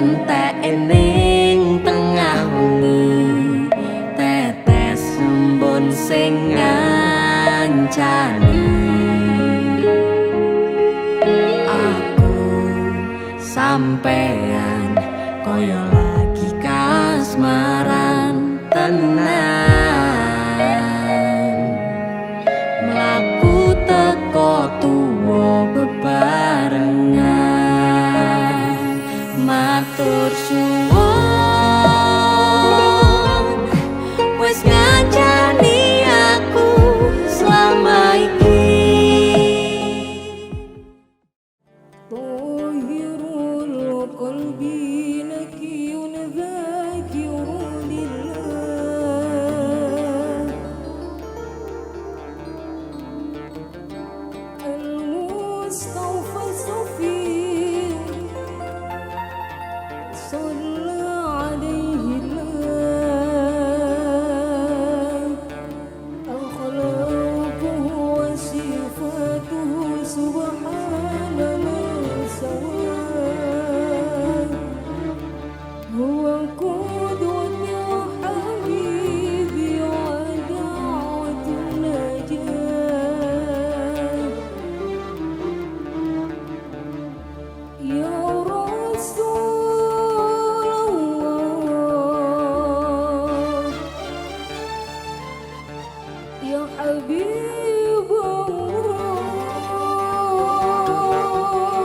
entek ning tengah wengi tetes embun sing ngancani aku sampean koyo lagi kasmaran tenan mlaku teko tuwa bebarengan matur suwun wis ngancani aku selama iki طاهر قلبي نكي ذاكر لله المصطفى الصفي صلى عليه الله أخلاقه وصفاته سبحان من سواه هو قدوتي وحبيبي ودعوة النجاة يا رسول الله يا حبيب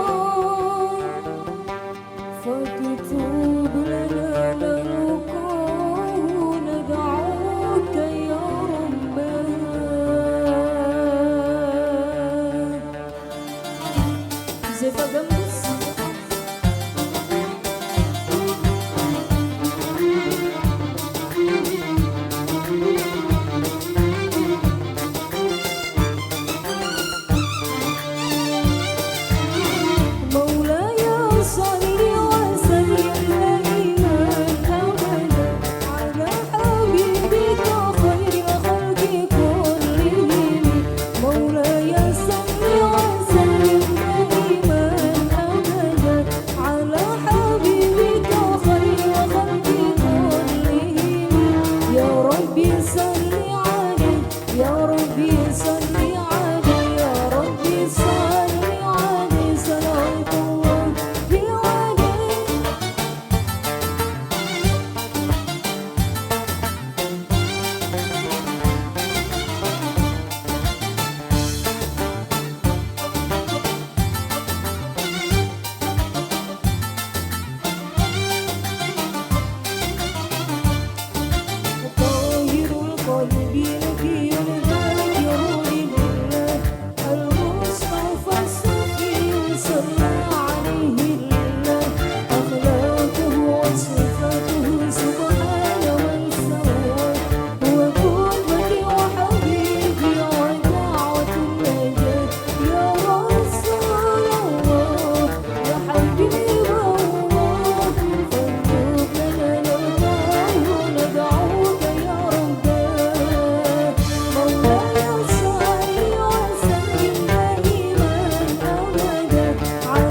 الله فاكتب لنا نلقاه ندعوك يا ربنا زي فجمس مولاي صل وسلم دائما ابدا على حبيبك خير الخلق كلهم مولاي صل وسلم دائما ابدا على حبيبك خير الخلق كلهم يا ربي صل عليه يا ربي صل عليه يا ربي صل عليه صلاة الله عليه طاهر القلب نقي ذاكر لله المصطفى الصفي صلى عليه الله أخلاقه وصفاته سبحان من سواه هو قدوتي وحبيبي ودعوة النجاة يا رسول الله يا حبيب الله فاكتب لنا نلقاه ندعوك يا ربنا مولاي صل وسلم دائما أبدا على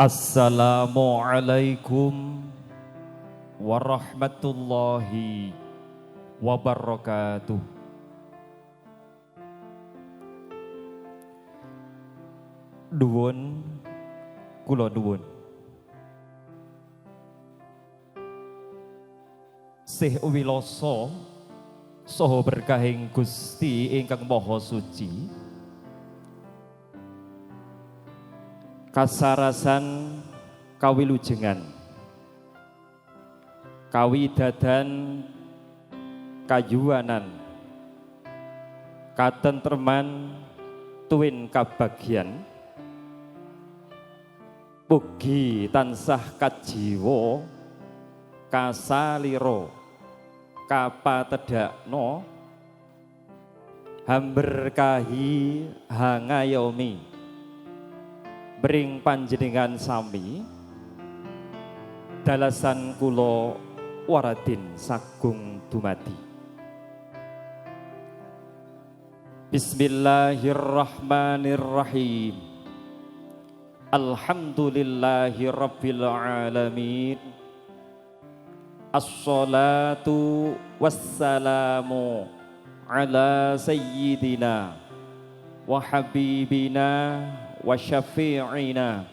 Assalamualaikum warahmatullahi wabarakatuh. Nuwun kula nuwun. Sih wiloso saha berkahing Gusti ingkang Maha Suci. Kasarasan kawilujengan, kawidadan, kayuanan, katentreman, tuwin kabagyan, mugi tansah kajiwa, kasalira, kapatedhakna, hamberkahi hangayomi bring panjenengan sami dalasan kula waradin sagung dumadi. Bismillahirrahmanirrahim. Alhamdulillahi rabbil alamin. Assalatu wassalamu ala sayyidina wa habibina wa syafi'ina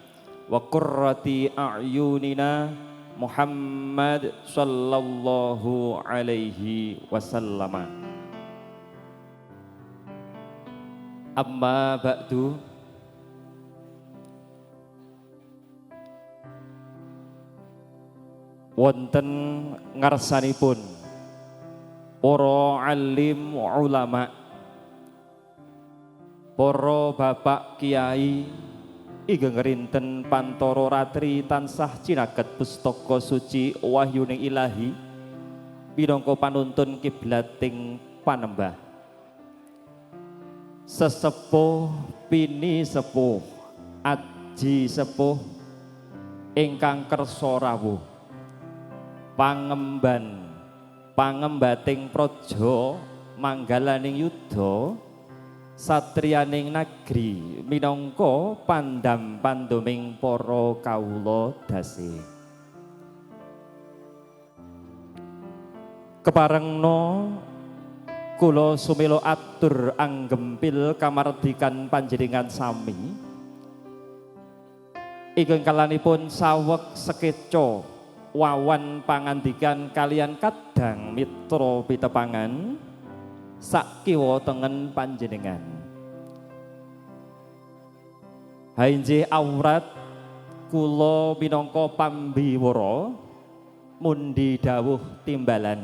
wa qurrati a'yunina Muhammad sallallahu alaihi wasallam. Amma ba'du. Wonten ngarsanipun para alim ulama, para bapak kiai ingkang ngrinten pantoro ratri tansah cinaket pustaka suci wahyuning ilahi minangka panuntun kiblating panembah. Sesepuh pini sepuh aji sepuh ingkang kersa rawuh pangemban pangembating praja manggalaning yudha satriyaning nagri minangka pandam panduming para kawula dasih. Keparengna kula sumela atur anggempil kamardikan panjenengan sami ingkang kalanipun saweg sekeca wawan pangandikan kalian kadang mitra pitepangan sak kiwa tengen panjenengan. Hainjih awrat kula minangka pambiwara mundi dawuh timbalan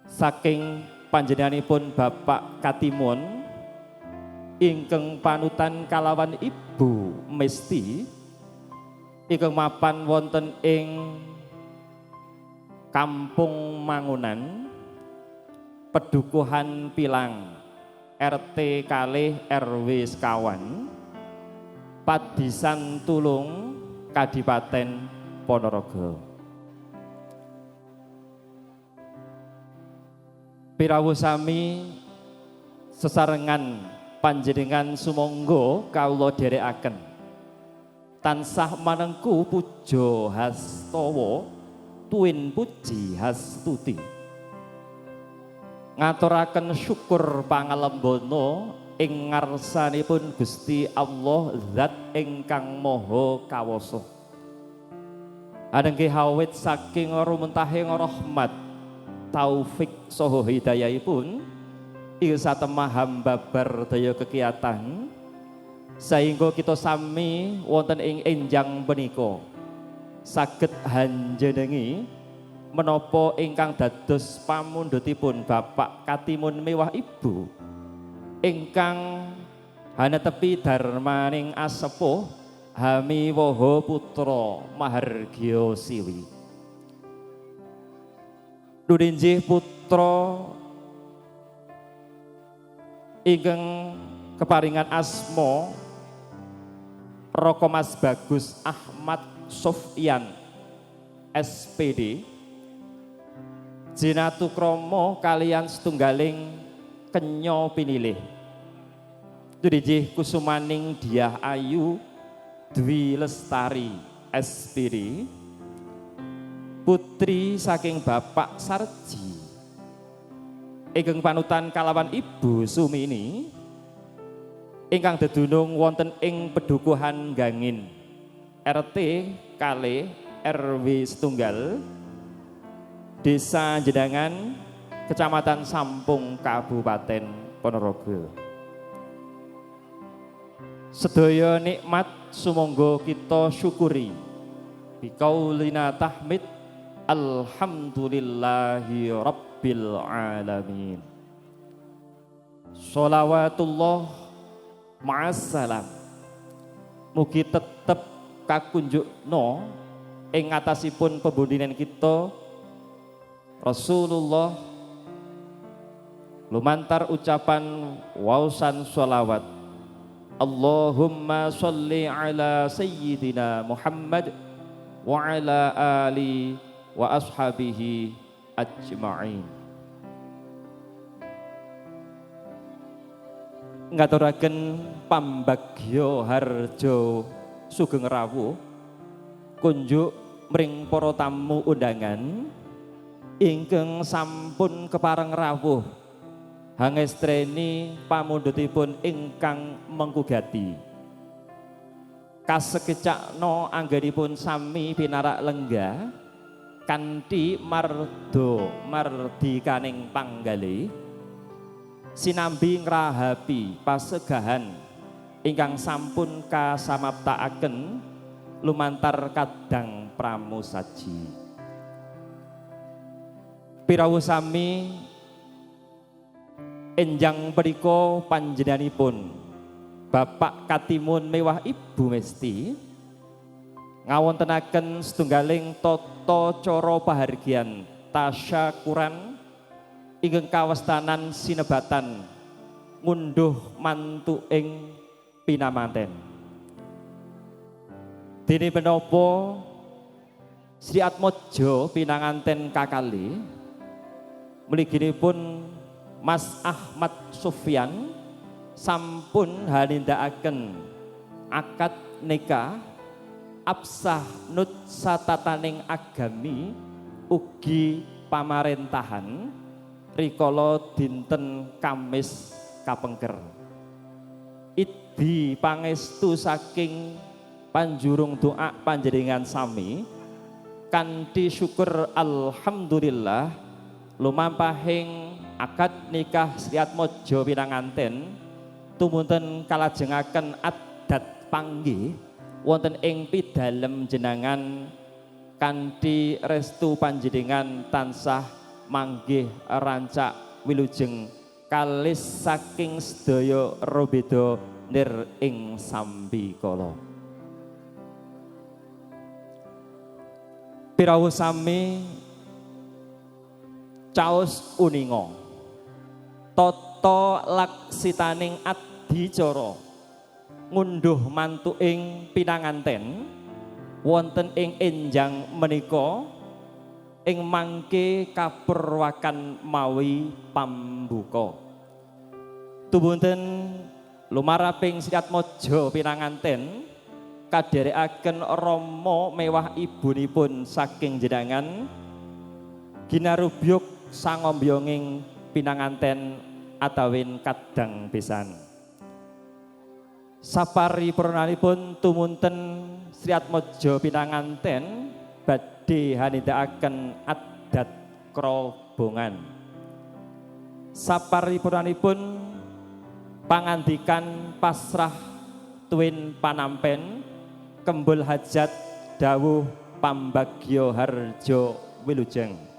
saking panjenenganipun Bapak Katimun ingkang panutan kalawan Ibu Mesti ingkang mapan wonten ing Kampung Mangunan, Pedukuhan Pilang, RT kalih RW sekawan, Padisan Tulung, Kadipaten Ponorogo. Pirawuh sami sesarengan panjenengan sumangga kawula dherekaken tansah manengku puja hastawa tuwin puji hastuti ngaturaken syukur pangalembana ing ngarsanipun Gusti Allah zat ingkang maha kawasa. Anenggih awit saking rumentahing rahmat taufik saha hidayahipun ing satemah hambabar daya kekiatan sehingga kita sami wonten ing enjang punika saged hanjenengi menapa ingkang dados pamundhutipun Bapak Katimun miwah Ibu ingkang hanetepi darmaning asepuh Hamiwaha Putra Mahargya Siwi. Duninjih putra ingkang keparingan asma Roko Mas Bagus Ahmad Sofyan SPD Jinatu Kromo kalian setunggaling kenya pinilih Durijih Kusumaning Diah Ayu Dwi Lestari Espiri, putri saking Bapak Sarji, ingkang panutan kalawan Ibu Sumini, ingkang dedunung wonten ing Pedukuhan Gangin, RT kalih RW setunggal, Desa Jedangan, Kecamatan Sampung, Kabupaten Ponorogo. Sedaya nikmat sumangga kita syukuri biqaulina tahmid alhamdulillahi rabbil alamin. Sholawatullah ma'assalam mugi tetep kakunjukno ing ngatasipun pembudinen kita Rasulullah lumantar ucapan wausan sholawat Allahumma sholli ala sayyidina Muhammad wa ala ali wa ashabihi ajma'in. Ngaturaken pambagya harja sugeng rawuh kunjuk mring para tamu undangan ingkang sampun kepareng rawuh hangestreni pamundhutipun ingkang mengkugati. Kasekecakno anggenipun sami pinarak lenggah kanthi mardikaning panggalih sinambi ngrahapi pasegahan ingkang sampun kasamaptakaken lumantar kadang pramusaji. Pirawuh sami enjang punika panjenenganipun Bapak Katimun Mewah Ibu Mesti ngawontenaken setunggaling tata cara pahargyan tasyakuran ingkang kawestanan sinebatan ngunduh mantu ing pinamanten. Dene menapa Sri Atmaja pinanganten kakalih mliginipun Mas Ahmad Sufyan sampun hanindakaken akad nikah absah nut satataning agami ugi pamarentahan rikala dinten Kamis kapengker. Idi pangestu saking panjurung doa panjenengan sami kanthi syukur alhamdulillah lumampahing akad nikah Sri Atmaja pinanganten tumunten kalajengaken adat panggih wonten ing pidalem jenengan kanthi restu panjenengan tansah manggih rancak wilujeng kalis saking sedaya robeda nir ing sambikala. Pirawuh sami caos uninga tata laksitaning adicara ngunduh mantu ing pinanganten wonten ing enjang menika ing mangke kapurwakan mawi pambuka. Tumunten lumaraping Sri Atmaja pinanganten kadherekaken rama mewah ibunipun saking jenengan ginarubyuk sangombyonging pinanganten atawin kadang besan. Saparipurnanipun tumunten Sri Atmaja pinanganten badhe hanindakaken adat krobongan. Saparipurnanipun pangandikan pasrah tuwin panampen kembul hajat dawuh pambagya harja wilujeng.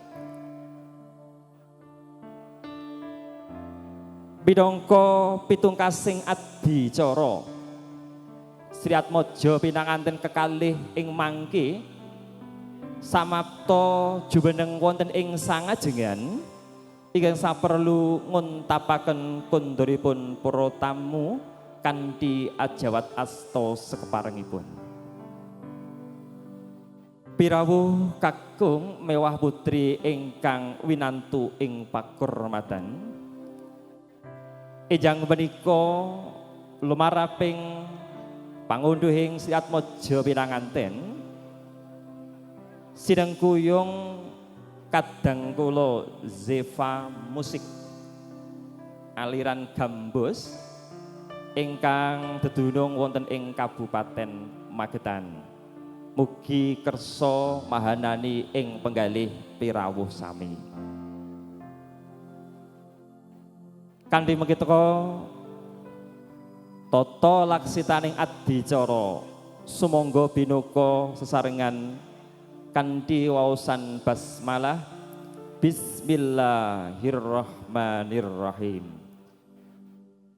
Bidangka pitungkasing adicara Sri Atmaja pinanganten kekalih ing mangke samapta jumeneng wonten ing sangajengan ingkang saperlu nguntapaken konduripun para tamu kanthi ajawat asta sekeparengipun. Pirawuh kakung mewah putri ingkang winantu ing pakurmatan ejang menika lumaraping pangunduhing Sri Atmaja pinanganten sidang kuyung kadang kula Zeva Musik aliran Gambus ingkang dedunung wonten ing Kabupaten Magetan. Mugi kersa mahanani ing penggalih pirawuh sami. Kanthi mengkiteka tata laksitaning adicara sumangga binuka sesarengan kanthi waosan basmalah Bismillahirrahmanirrahim.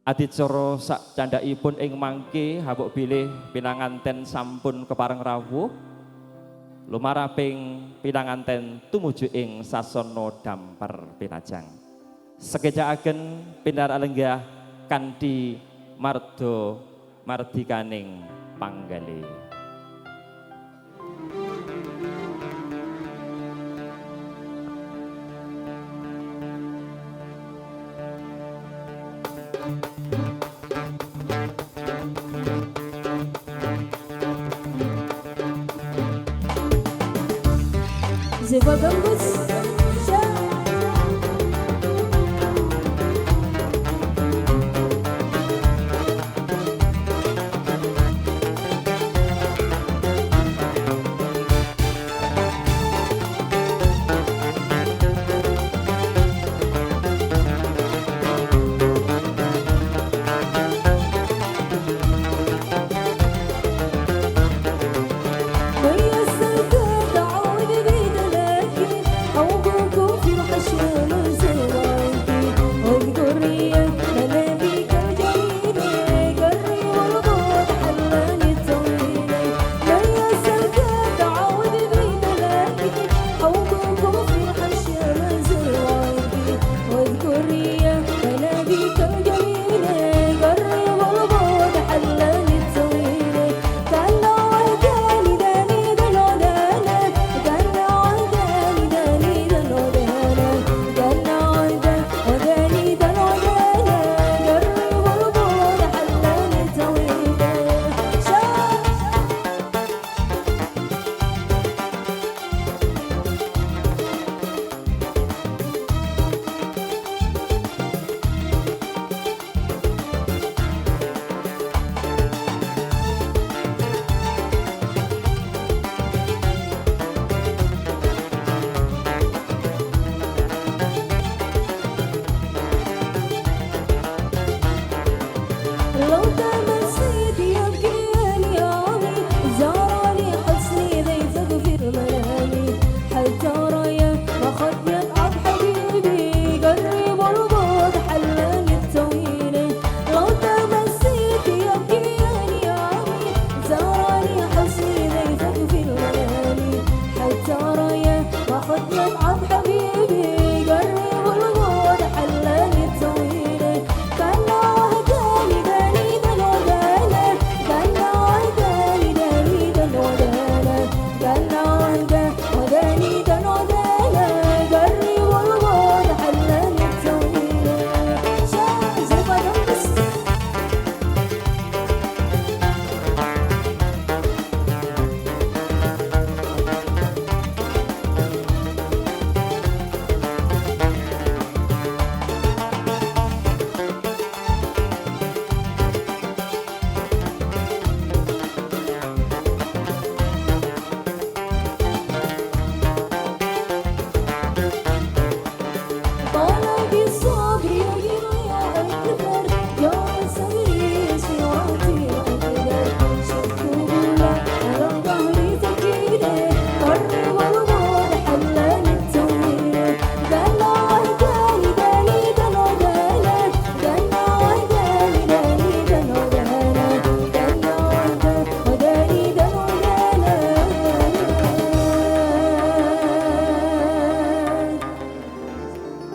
Adicara sak candhaipun ing mangke habuk bilih pinanganten sampun kepareng rawuh lumaraping pinanganten tumuju ing sasana dampar pinajang. Sekejakaken pinar alenggah kanthi mardo mardikaning panggalih. Zeva Gambus,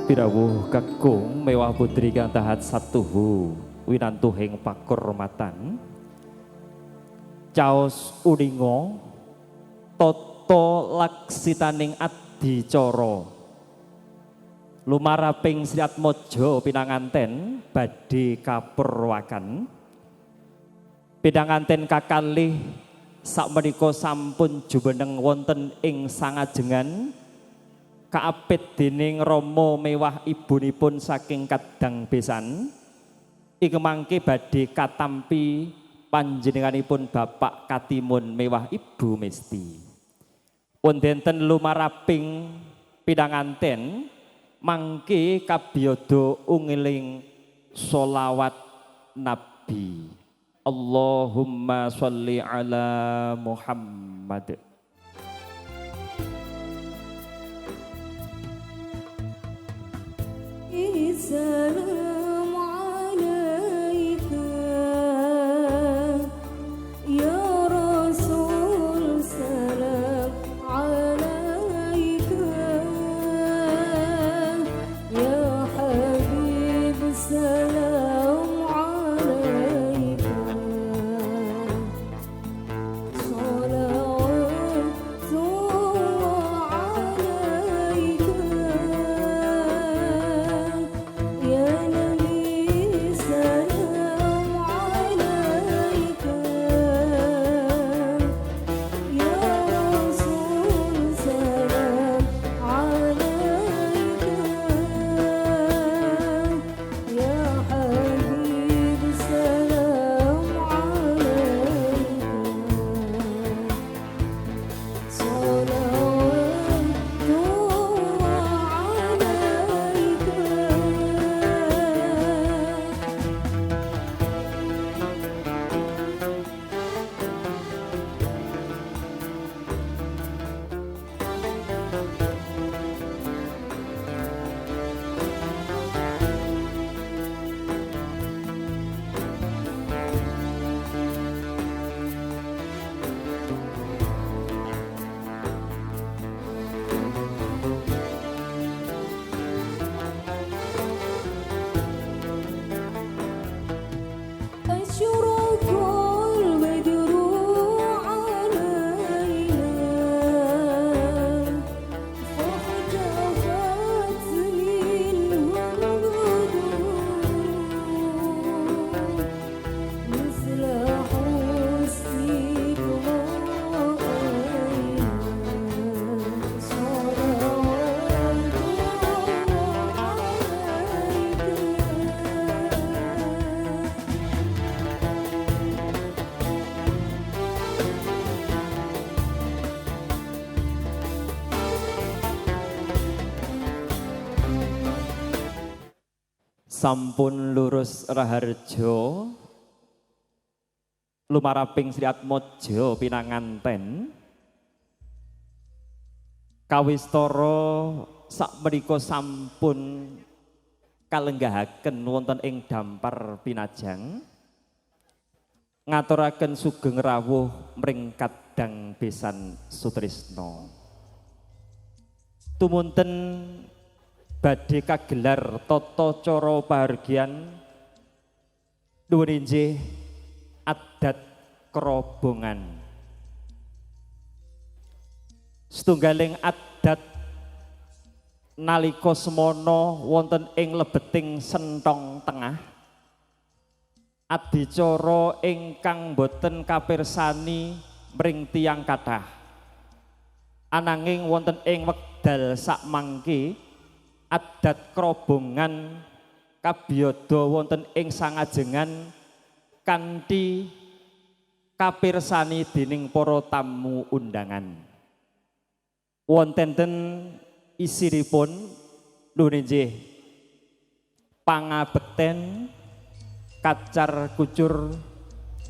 Pirawuh kakung mewah putri kang tahat satuhu winantuhing pakurmatan caos uninga tata laksitaning adicara lumaraping Sri Atmaja pinanganten badhe kapurwakan Pinanganten kakalih sakmenika sampun jumeneng wonten ing sangajengan kaapit dening Rama mewah ibunipun saking kadang besan. Ing mangke badhe katampi panjenenganipun Bapak Katimun mewah Ibu Mesti. Wonten lumaraping pinanganten mangke kabiyada ungeling sholawat Nabi. Allahumma sholli ala Muhammad. السلام عليك يا رسول سلام عليك يا حبيب سلام عليك صلوات عليك يا نبي سلام عليك يا رسول سلام عليك يا حبيب سلام عليك صلوات عليك أشرق البدر علينا فاختفت منه البدور مثل حسنك رأينا صلوات عليك Sampun lurus raharja lumaraping Sri Atmaja pinanganten kawistara sakmenika sampun kalenggahaken wonten ing dampar pinajang ngaturaken sugeng rawuh mring kadang besan Sutrisno tumunten badhe kagelar tata cara pahargyan nuwun inggih adat kerobongan. Setunggaling adat nalika semana wonten ing lebeting Sentong Tengah adicara ingkang boten kapirsani mring tiyang kathah. Ananging wonten ing wekdal sakmangke adat kerobongan kabiyada wonten ing sangajengan kanthi kapirsani dening para tamu undangan. Wonten isiripun nuwun inggih pangabekten kacar kucur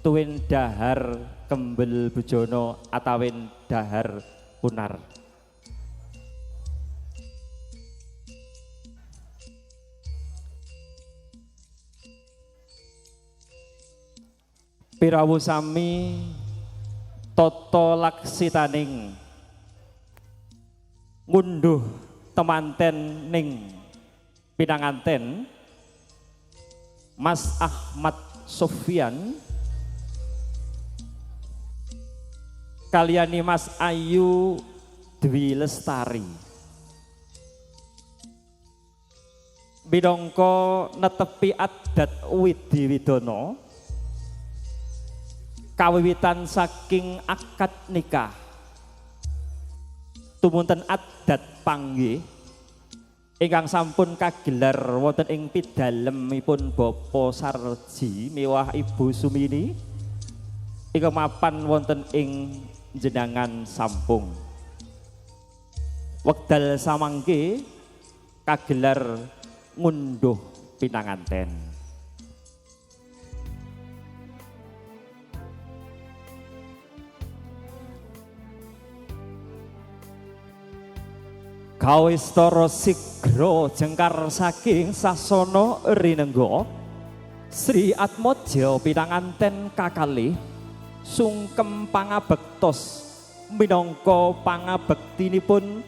tuwin dahar kembel bujana atawin dahar punar. Pirawuh sami tata laksitaning ngunduh temanten ning pinanganten Mas Ahmad Sofyan kaliani Mas Ayu Dwi Lestari bidangka netepi adat Widi Widono kawiwitan saking akad nikah tumunten adat panggih ingkang sampun kagelar wonten ing pidalemipun Bapa Sarji miwah Ibu Sumini ingkang mapan wonten ing jenengan Sampung. Wekdal samangke kagelar ngunduh pinanganten. Kawistara sigra jengkar saking sasana rinengga Sri Atmadja pinanganten kakalih sungkem pangabektos minangka pangabektinipun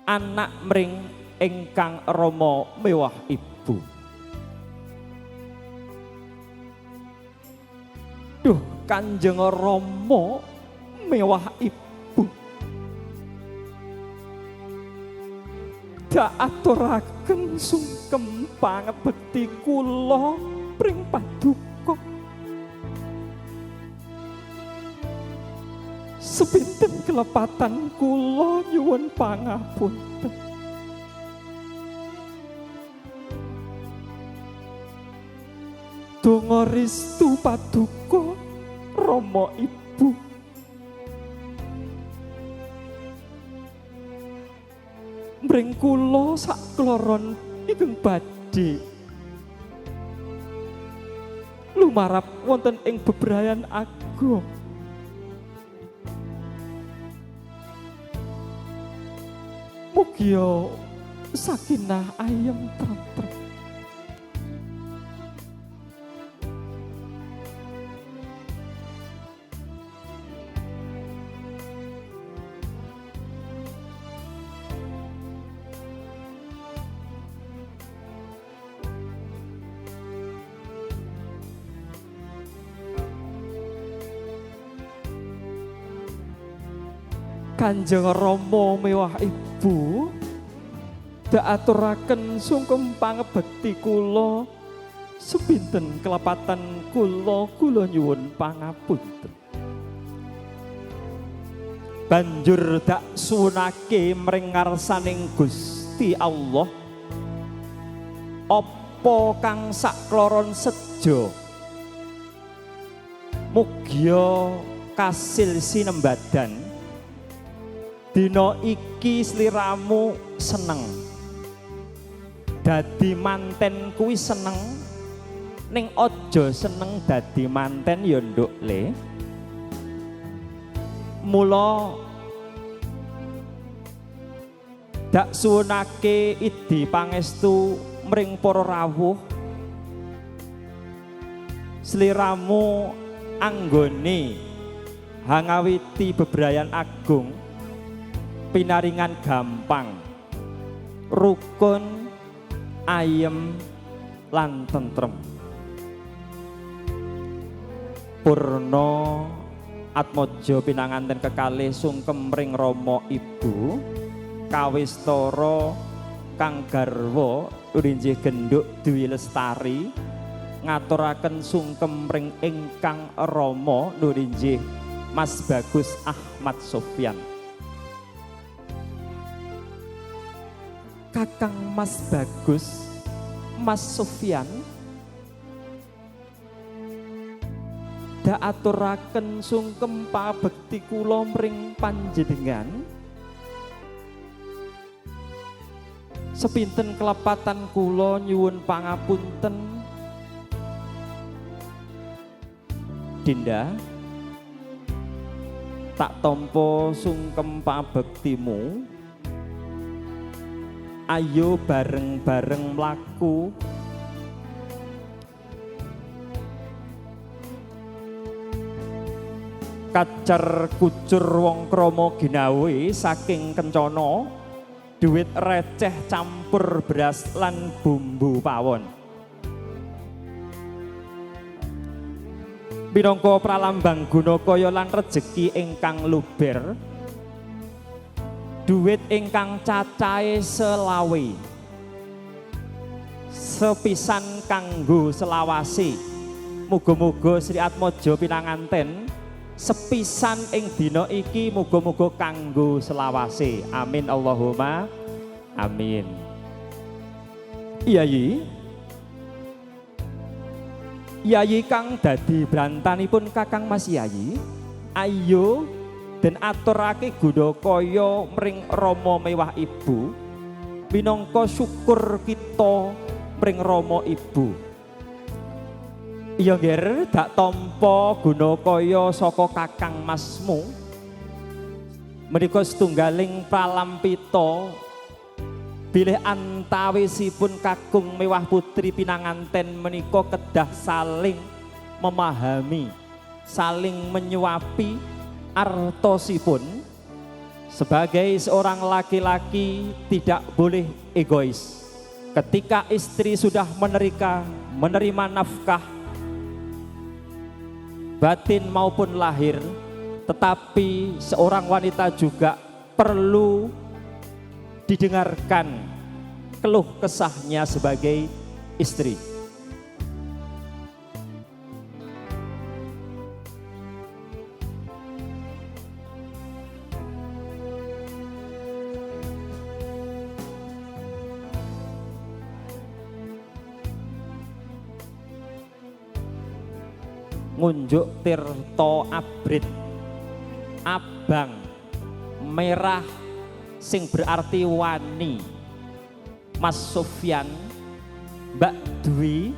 anak mring ingkang rama mewah ibu. Duh Kanjeng Rama mewah ibu, dak aturaken sungkem pangabekti kula pring paduka. Sepinten kelepatan kula nyuwun pangapunten. Donga restu paduka Rama Ibu. Mring kula sakloron ingkang badhe lumarap wonten ing bebrayan agung. Mugia sakinah ayem tentrem. Kanjeng Rama mewah ibu, dak aturaken sungkem pangebekti kula sepinten kelepatan kula nyuwun pangapunten. Banjur dak suwunake mring ngarsaning Gusti Allah apa kang sakloron sejo mugia kasil sinembadan. Dina iki sliramu seneng, dadi manten kuwi seneng, ning aja seneng dadi manten ya nduk le. Mula dak suwunake idi pangestu mring para rawuh, sliramu anggone hangawiti bebrayan agung pinaringan gampang, rukun, ayem, lan tentrem. Purna Atmadja pinanganten kekalih sungkem ring Rama Ibu kawistara kang garwa Nurinjih Genduk Dwi Lestari ngaturaken sungkem ring ingkang rama Nurinjih Mas Bagus Ahmad Sofyan. Kakang Mas Bagus, Mas Sofyan, dak aturaken sungkem pabekti kula mring panjenengan. Sepinten kelepatan kula nyuwun pangapunten. Dinda, tak tampa sungkem pabektimu. Ayo bareng-bareng mlaku kacer kucur wong krama ginawe saking kencana duit receh campur beras lan bumbu pawon. Minangka pralambang gunakaya lan rejeki ingkang luber, duit ingkang cacahe selawe, sepisan kanggo selawase, muga-muga Sri Atmaja pinanganten sepisan ing dina iki muga-muga kanggo selawase. Amin Allahumma amin. Yayi kang dadi brantanipun Kakang Mas Yayi, ayo den aturake Gudakaya mring Rama mewah Ibu minangka syukur kita mring Rama Ibu. Iya nggih, dak tampa Gunakaya saka Kakang Masmu menika setunggaling pralampita bilih antawisipun kakung mewah putri pinanganten menika kedah saling memahami, saling menyuapi artosipun. Sebagai seorang laki-laki tidak boleh egois. Ketika istri sudah menerima nafkah batin maupun lahir, tetapi seorang wanita juga perlu didengarkan keluh kesahnya sebagai istri. Ngunjuk tirta abrit, abang, merah sing berarti wani. Mas Sofyan, Mbak Dwi,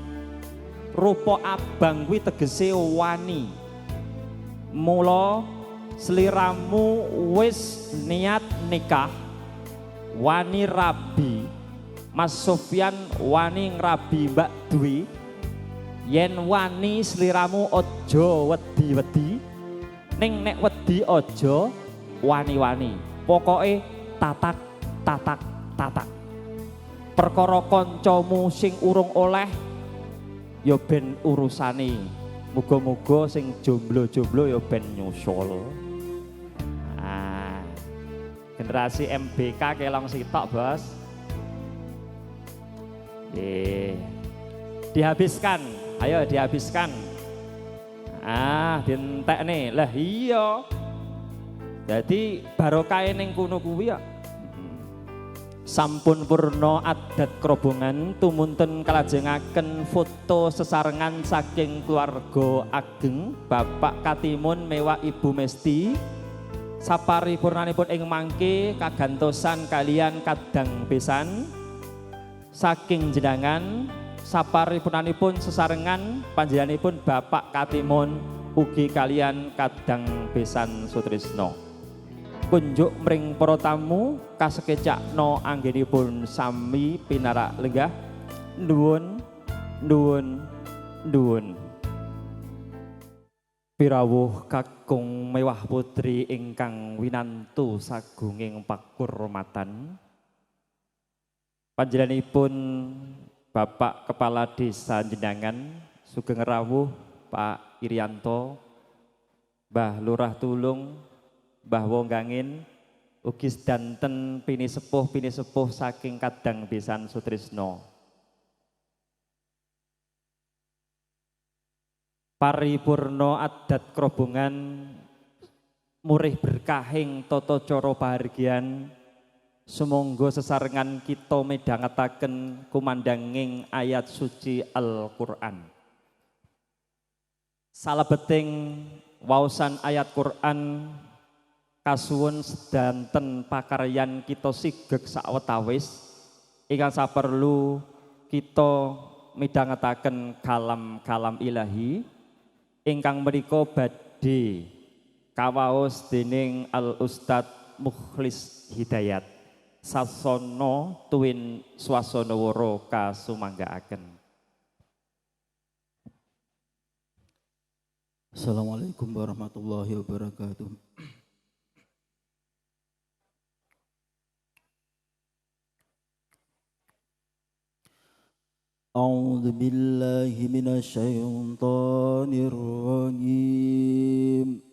rupa abang kuwi tegese wani. Mula sliramu wis niat nikah, wani rabi. Mas Sofyan wani ngrabi Mbak Dwi. Yen wani sliramu ojo wedi-wedi, ning nek wedi ojo wani-wani. Pokoke tatak. Perkara kancamu sing urung oleh ya ben urusane. Muga-muga sing jomblo-jomblo ya ben nyusul. Generasi MBK kelong sitok, Bos. Dihabiskan. Ayo dihabiskan. Dientek nih. Lah iya. Jadi barokah ning kono kuwi ya. Sampun purna adat krobongan tumunten kalajengaken foto sesarengan saking keluarga ageng Bapak Katimun mewah Ibu Mesti. Saparipurnanipun ing mangke kagantosan kalian kadang besan saking jenengan. Saparipurnanipun sesarengan panjenenganipun Bapak Katimun ugi kalian kadang besan Sutrisno. Kunjuk mring para tamu kasekecakno anggenipun sami pinarak lenggah. Nuwun. Pirawuh kakung mewah putri ingkang winantu sagunging pakurmatan. Panjenenganipun Bapak Kepala Desa Jendangan, Sugeng Rawuh Pak Irianto, Mbah Lurah Tulung, Mbah Wonggangin, ugi sedanten pini-sepuh saking kadang besan Sutrisno. Paripurna adat krobongan murih berkahing tata cara pahargyan. Sumangga sesarengan kita midhangetaken kumandanging ayat suci Al-Qur'an. Salebeting waosan ayat Qur'an kasuwun sedanten pakaryan kita sigeg sawetawis ingkang saperlu kita midhangetaken kalam-kalam ilahi ingkang menika badhe kawaos dening Al Ustadz Mukhlis Hidayat. Sasono tuwin swasana wara kasumanggaaken. Assalamualaikum warahmatullahi wabarakatuh. A'udzu billahi minasyaitonir rajim.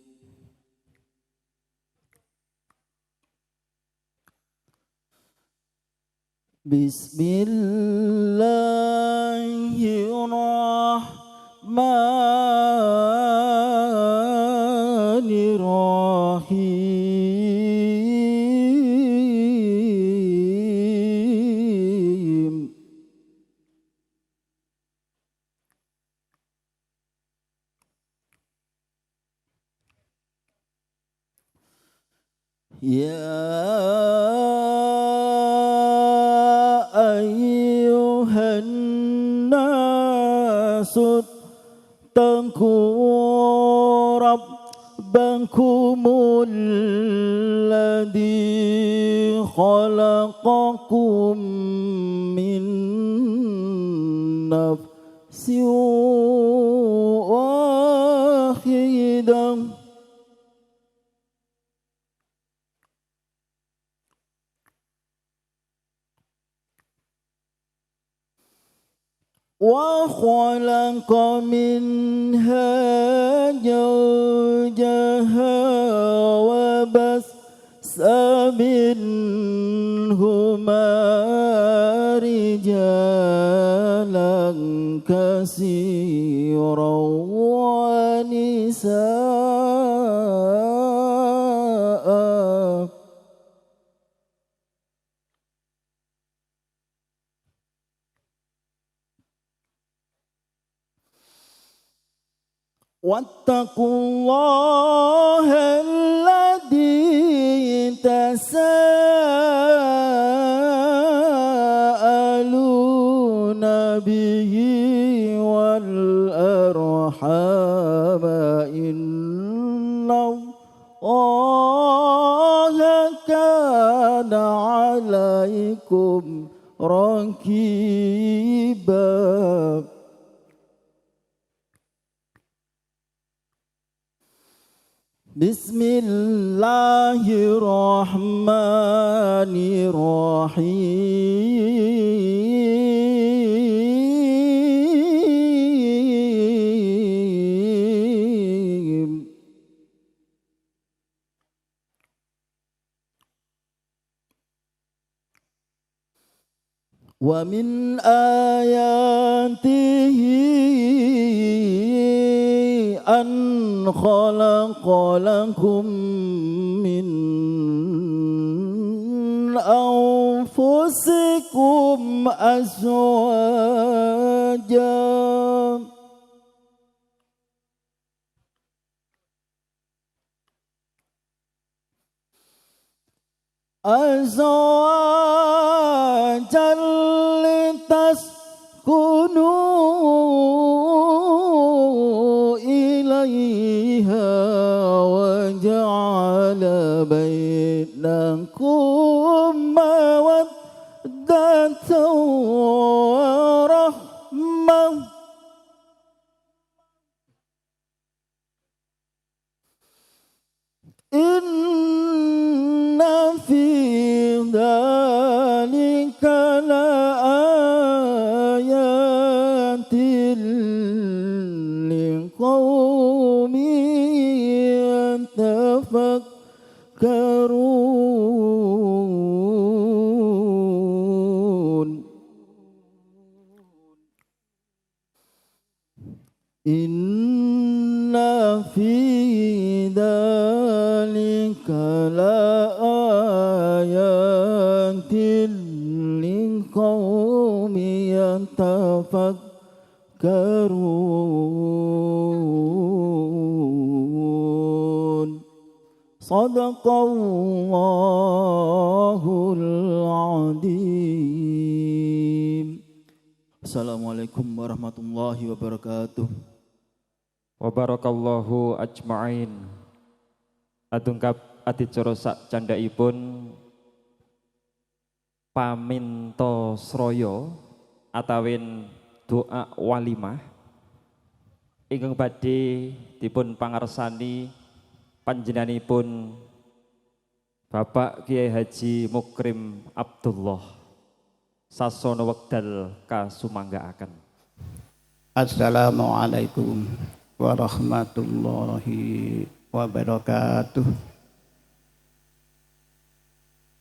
Bismillahirrahmanirrahim. Bismillahirrahmanirrahim. Ya ayyuhan nasut taqu rabbakumul ladzi khalaqakum min nafsin wahidah وخلق منها زوجها وبث منهما رجالا كثيرا ونساء واتقوا الله الذي تساءلون به والأرحام إن الله كان عليكم رقيبا Bismillahirrahmanirrahim. Wa min ayatihi an khalaqa lakum min anfusikum azwajan azwajan litaskunu ilaiha wa ja'ala bainakum mawaddatan wa rahmah inna fi dhalika la ayatin liqaumin yatafakkarun. Inna fi dhalika la ayatin liqaumin yatafakkarun. Sadaqallahul azim. Assalamualaikum warahmatullahi wabarakatuh. Wabarakallahu ajma'in. Adungkap adicara sak candhaipun paminto sraya atawin doa walimah ingkang badhe dipun pangarsani panjenenganipun Bapak Kiai Haji Mukrim Abdullah sasono wekdal kasumanggaaken. Assalamualaikum warahmatullahi wabarakatuh.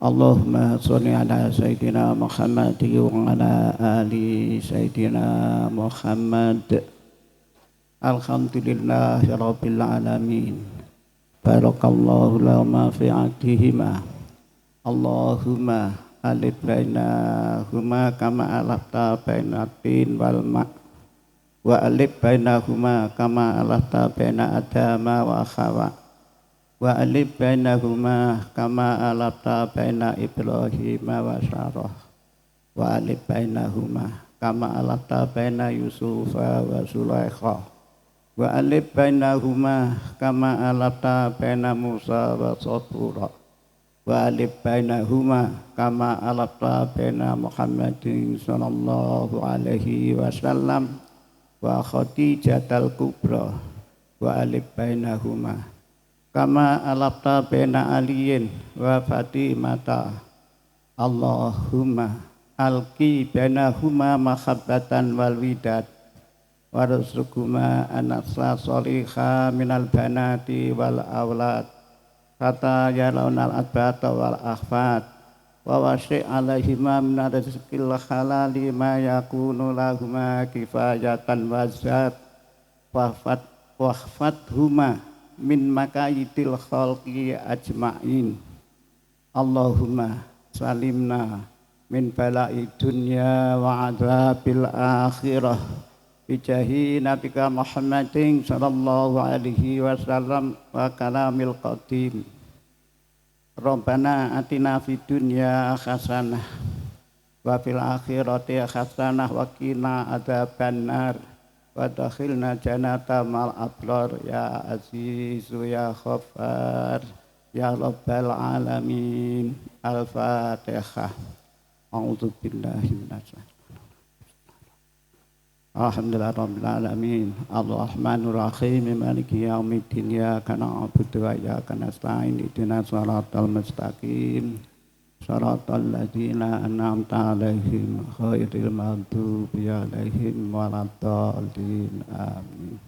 Allahumma sholli ala sayyidina Muhammad wa ala ali sayyidina Muhammad. Alhamdulillahirabbil alamin. Barakallahu lama fi adihima. Allahumma alif bainahuma kama alafta bainatin wal ma' wa alif bainahuma kama alafta baina adama wa khawa wa alif bainahuma kama alafta baina ibrahima wa sarah wa alif bainahuma kama alafta baina yusufa wa sulaikha wa alif bainahuma kama alafta baina musa wa satura wa alif bainahuma kama alafta baina muhammadin sallallahu alaihi wasallam wa khadijatal kubra wa alif bainahuma kama alafta baina aliyin wa fatimata Allahumma alqi bainahuma mahabbatan wal widad warzuqhuma anasa solihah minal banati wal aulad kata yalaunal adbata wal akhfat wa wasi' alaihima min rizqil halali ma yakunu lahuma kifayatan wazat wahfat huma min makayidil khalqi ajma'in Allahumma salimna min bala'i dunya wa adzabil akhirah bijahi nabika Muhammadin sallallahu alaihi wasallam wa kalamil qadim Rabbana atina fid dunya hasanah wa fil akhirati hasanah wa qina adzabannar wa dakhilna jannata mal abrar ya azizu ya ghaffar ya rabbal alamin al-fatihah a'udzu billahi minasy Alhamdulillahirabbil alamin arrahmanir rahim maliki yaumiddin iyyaka na'budu wa iyyaka nasta'in ihdinas siratal mustaqim siratal ladzina an'amta 'alaihim ghairil maghdubi 'alaihim waladdallin amin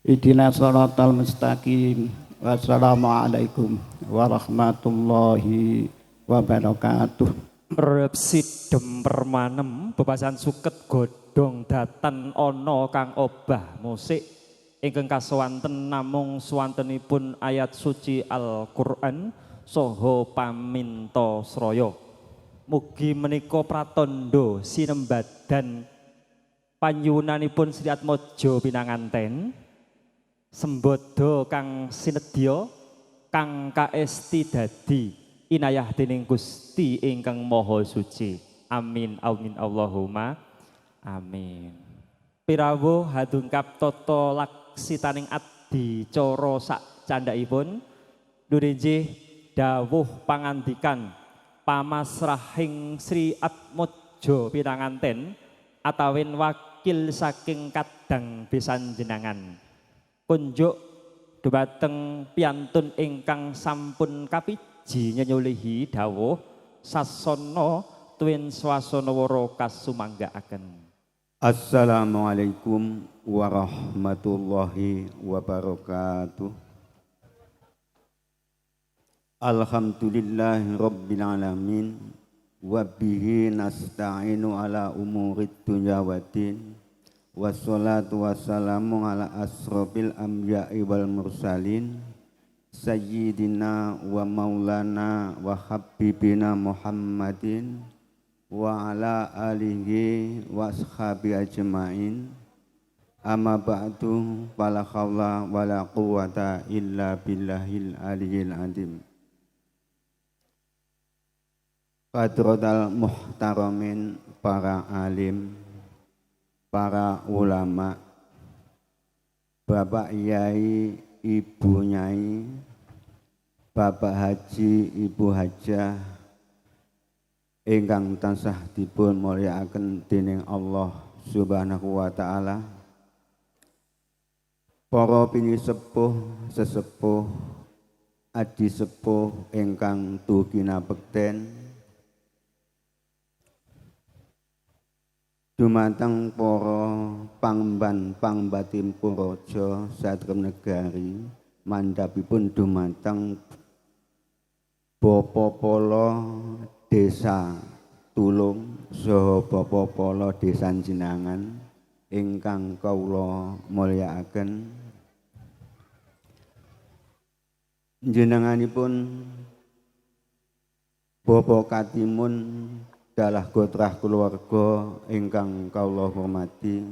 ihdinas siratal mustaqim wassalamualaikum warahmatullahi wabarakatuh. Repsi demper manem bebasan suket godhong datan ana kang obah musik ingkang kasuwanten namung suwantenipun ayat suci Al-Qur'an saha paminta sraya. Mugi menika pratandha sinembadan panyuwunanipun Sri Atmaja pinanganten sembodo kang sinedya kang kaesti dadi inayah dening Gusti ingkang Maha Suci. Amin amin Allahumma amin. Pirawuh hadungkap tata laksitaning adicara sak candhaipun nurinjih dawuh pangandikan pamasrahing Sri Atmaja pinanganten atawin wakil saking kadang besanjenengan. Kunjuk dhumateng piyantun ingkang sampun kapiji nyenyulihi dawuh sasana tuwin swasana wara kasumanggaaken. Assalamualaikum warahmatullahi wabarakatuh. Alhamdulillahi rabbil alamin wa bihi nasta'inu ala umurid dunya waddin. Wassalatu wassalamu ala asrofil anbiya'i wal mursalin sayyidina wa maulana wa habibina Muhammadin wa ala alihi wa ashabi ajma'in amma ba'du fala khawla wa la quwwata illa billahil aliyyil azim. Qadratal muhtaramin para alim, para ulama, Bapak Yai, Ibu Nyai, Bapak Haji, Ibu Hajah, ingkang tansah dipun mulyakaken dening Allah Subhanahu wa taala. Para pinisepuh, sesepuh, adi sepuh ingkang dugi bekten, dumateng para pangban pangbatim puraja satrem negari mandhapipun dumateng Bapa Pala Desa Tulung saha Bapa Pala Desa Jenangan ingkang kawula mulyakaken. Njenenganipun Bapak Katimun dalah gotrah keluarga ingkang kawula hormati.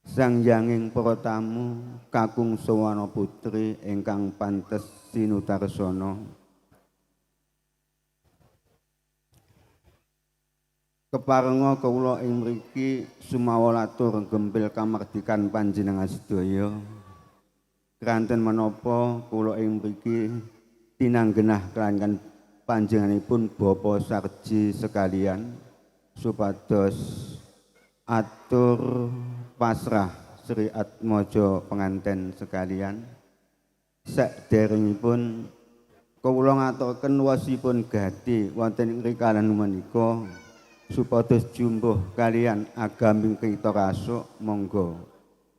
Sangjanging para tamu kakung sawana putri ingkang pantes sinutarsana. Keparenga kawula ing mriki sumawa atur gempil kamardikan panjenengan sedaya. Kranten menapa kula ing mriki tinanggenah kelangan panjenenganipun Bapak Sarji sekalian supados atur pasrah Sri Atmaja penganten sekalian. Saderengipun kawula ngaturaken wasipun gati wonten ing rikalan menika supados jumbuh kalian agaming kita rasuk. Monggo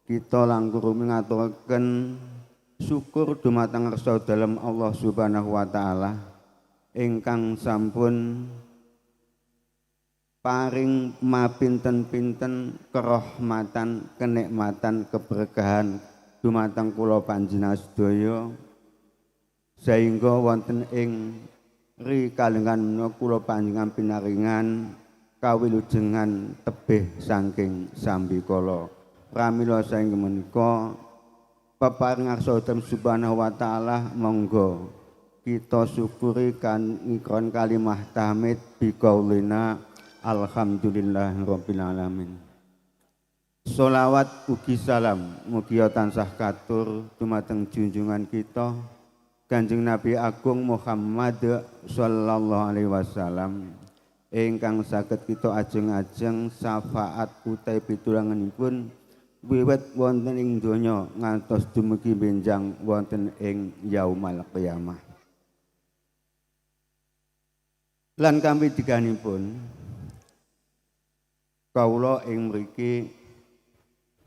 kita langkung ngaturaken syukur dumateng ngarsa dalem Allah Subhanahu wa taala ingkang sampun paring mapinten-pinten kerahmatan, kenikmatan, keberkahan dumateng kula panjenengan sedaya sehingga wonten ing rikalengan menika kula panjenengan pinaringan kawilujengan tebih saking sambikala. Pramila saking menika peparing ngarsa dalem Subhanahu wa taala monggo kita syukuri kan ikron kalimah tahmid biqaulina alhamdulillahirabbil alamin. Sholawat ugi salam mugi tansah katur dumateng junjungan kita Kanjeng Nabi Agung Muhammad sallallahu alaihi wasallam ingkang saged kita ajeng-ajeng syafaat utawi pitulunganipun wiwit wonten ing donya ngantos dumugi benjang wonten ing yaumul qiyamah. Lan kampidikanipun kawula ing mriki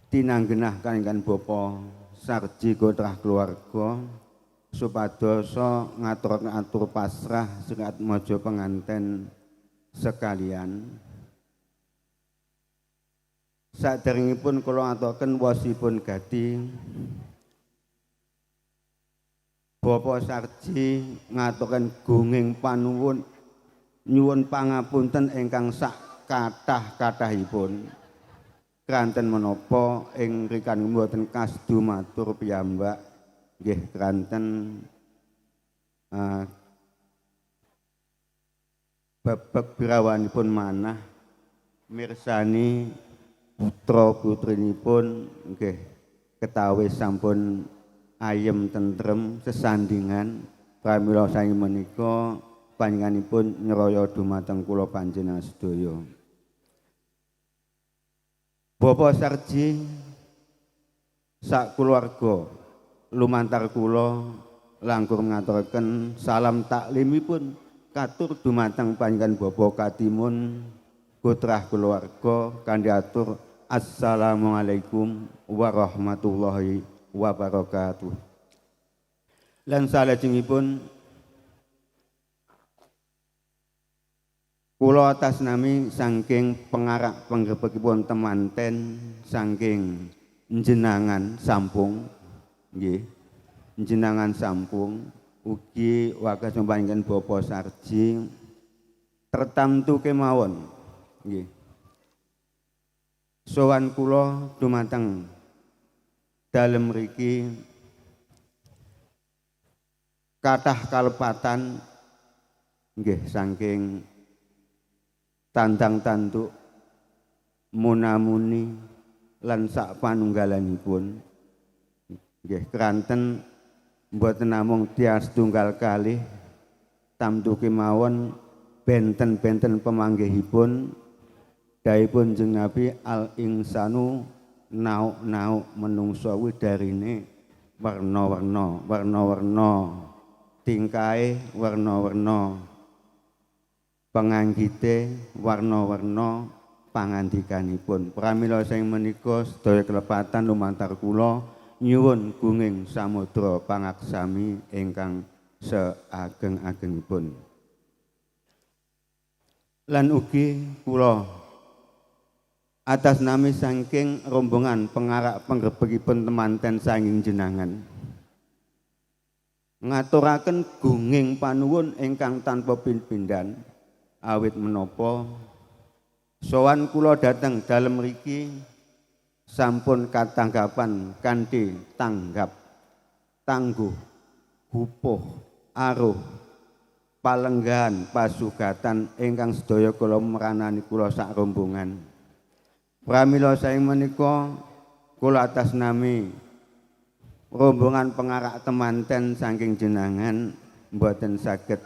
tinanggenah kaliyan Bapak Sarji gotrah keluarga supados ngaturaken atur pasrah Sri Atmaja penganten sekalian. Saderengipun kula ngaturaken wasipun gati Bapak Sarji ngaturaken gunging panuwun nyuwun pangapunten ingkang sak kathah-kathahipun kranten menapa ing rikan mboten kas dumatur piyambak nggih kranten bebek birawanipun manah mirsani putra putrinipun nggih ketawis sampun ayem tentrem sesandingan. Pramila saking menika panjenenganipun nyeraya dumateng kula panjenengan sedaya. Bapak Sarji sak keluarga lumantar kula langkung ngaturaken salam taklimipun katur dumateng panjenengan Bapak Katimun gotrah keluarga kanthi atur assalamualaikum warahmatullahi wabarakatuh. Lan salajengipun kula atas nami saking pengarak penggebekipun temanten saking njenangan sampung nggih njenangan sampung ugi wagas panjenengan Bapak Sarji tertamtu kemawon nggih sowan kula dumateng dalem mriki kathah kalepatan nggih saking tandang tanduk munamuni lan sak panunggalanipun nggih kranten mboten namung tias tunggal kalih tamtu kemawon benten-benten pemanggihipun daipun Kanjeng Nabi al insanu nau menungso widarine warna-warna tingkae warna-warna panganggite warna-warna pangandikanipun. Pramila sing menika sedaya kelepatan lumantar kula nyuwun gunging samudra pangaksami ingkang seageng-agengipun. Lan ugi kula atas nami saking rombongan pengarak penggerbekipun temanten saking jenengan ngaturaken gunging panuwun ingkang tanpa pindan awit menapa sowan kula dhateng dalem mriki sampun katanggapan kanthi tanggap tangguh hupuh aruh palenggahan pasugatan ingkang sedaya kula meranani kula sak rombongan. Pramila saeng menika kula atas nami rombongan pengarak temanten saking jenengan mboten saged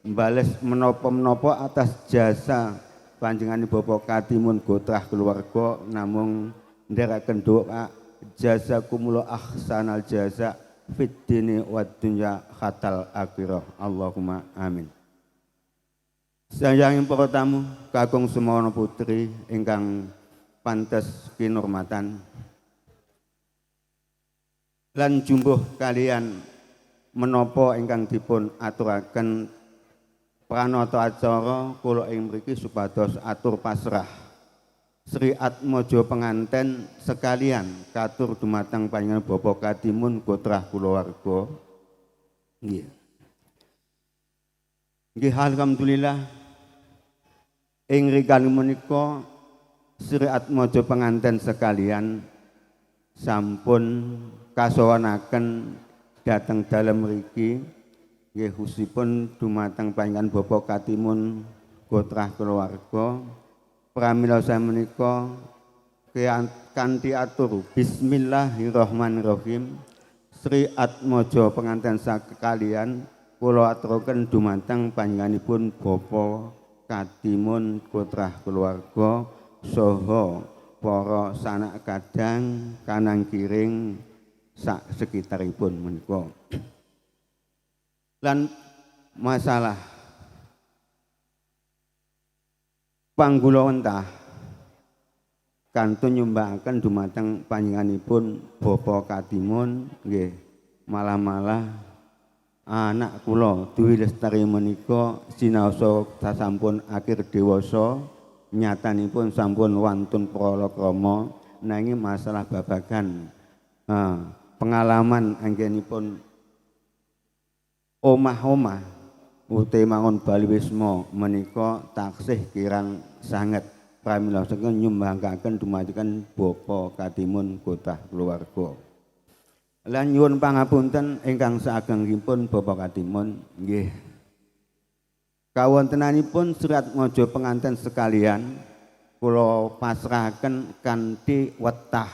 mbales menapa-menapa atas jasa panjenengan Bapak Katimun Gotrah keluarga namung ndherekaken doa jazakumullah ahsanal jaza fid dini wad dunya khatal akhirah. Allahumma amin. Sayanging para tamu kakung semono putri ingkang pantes kinurmatan lan jumbuh kalian menapa ingkang dipun aturaken pranata acara kula ing mriki supados atur pasrah Sri Atmaja penganten sekalian katur dumateng panjenengan Bapak Katimun Gotrah kulawarga. Nggih. Nggih alhamdulillah ing rikala menika Sri Atmaja penganten sekalian sampun kasowanaken dhateng dalem mriki nggih khususipun dumateng panjenengan Bapak Katimun Gotrah kulawarga. Pramila samenika kanthi atur bismillahirrahmanirrahim Sri Atmaja penganten sekalian kula aturaken dumateng panjenenganipun Bapak Katimun Gotrah kulawarga saha para sanak kadang kanang kiring sak sekitaripun menika. Lan masalah panggula wentah kantun nyumbangken dumateng panjenenganipun Bapak Katimun nggih malah-malah anak kula Dwi Lestari menika sinaosa sasampun akhir dewasa nyatanipun sampun wantun pralakrama nanging masalah babagan pengalaman anggenipun omah-omah uti mangun Bali Wisma menika taksih kirang sanget pramila saking nyumbangkaken dumateng Bapak Katimun Gotrah kulawarga. Lan nyuwun pangapunten ingkang saagengipun Bapak Katimun nggih. Kawontenanipun Sri Atmaja penganten sekalian kula pasrahaken kanthi wetah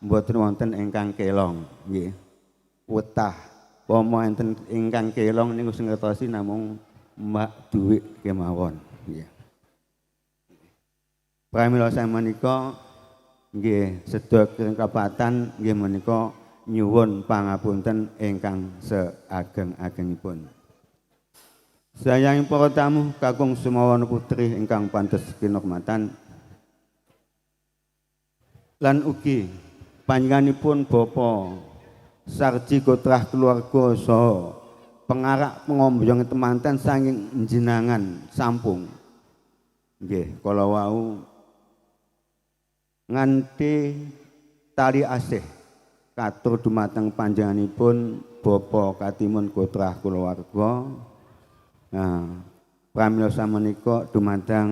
mboten wonten ingkang kelong nggih. Wetah pomo enten ingkang kelong niku sing ngertosi namung Mbak Duwik kemawon nggih. Pramila samenika nggih sedaya kepatan nggih menika nyuwun pangapunten ingkang seageng-agengipun. Sayang para tamu kakung sumawana putri ingkang pantes kinurmatan lan ugi panjenenganipun Bapak Sarji Gotrah keluarga saha pengarak pengombyong temanten saking jenengan sampung nggih kala wau nganti tali asih katur dumateng panjenenganipun Bapak Katimun Gotrah kulawarga. Nah, pramila samenika dumateng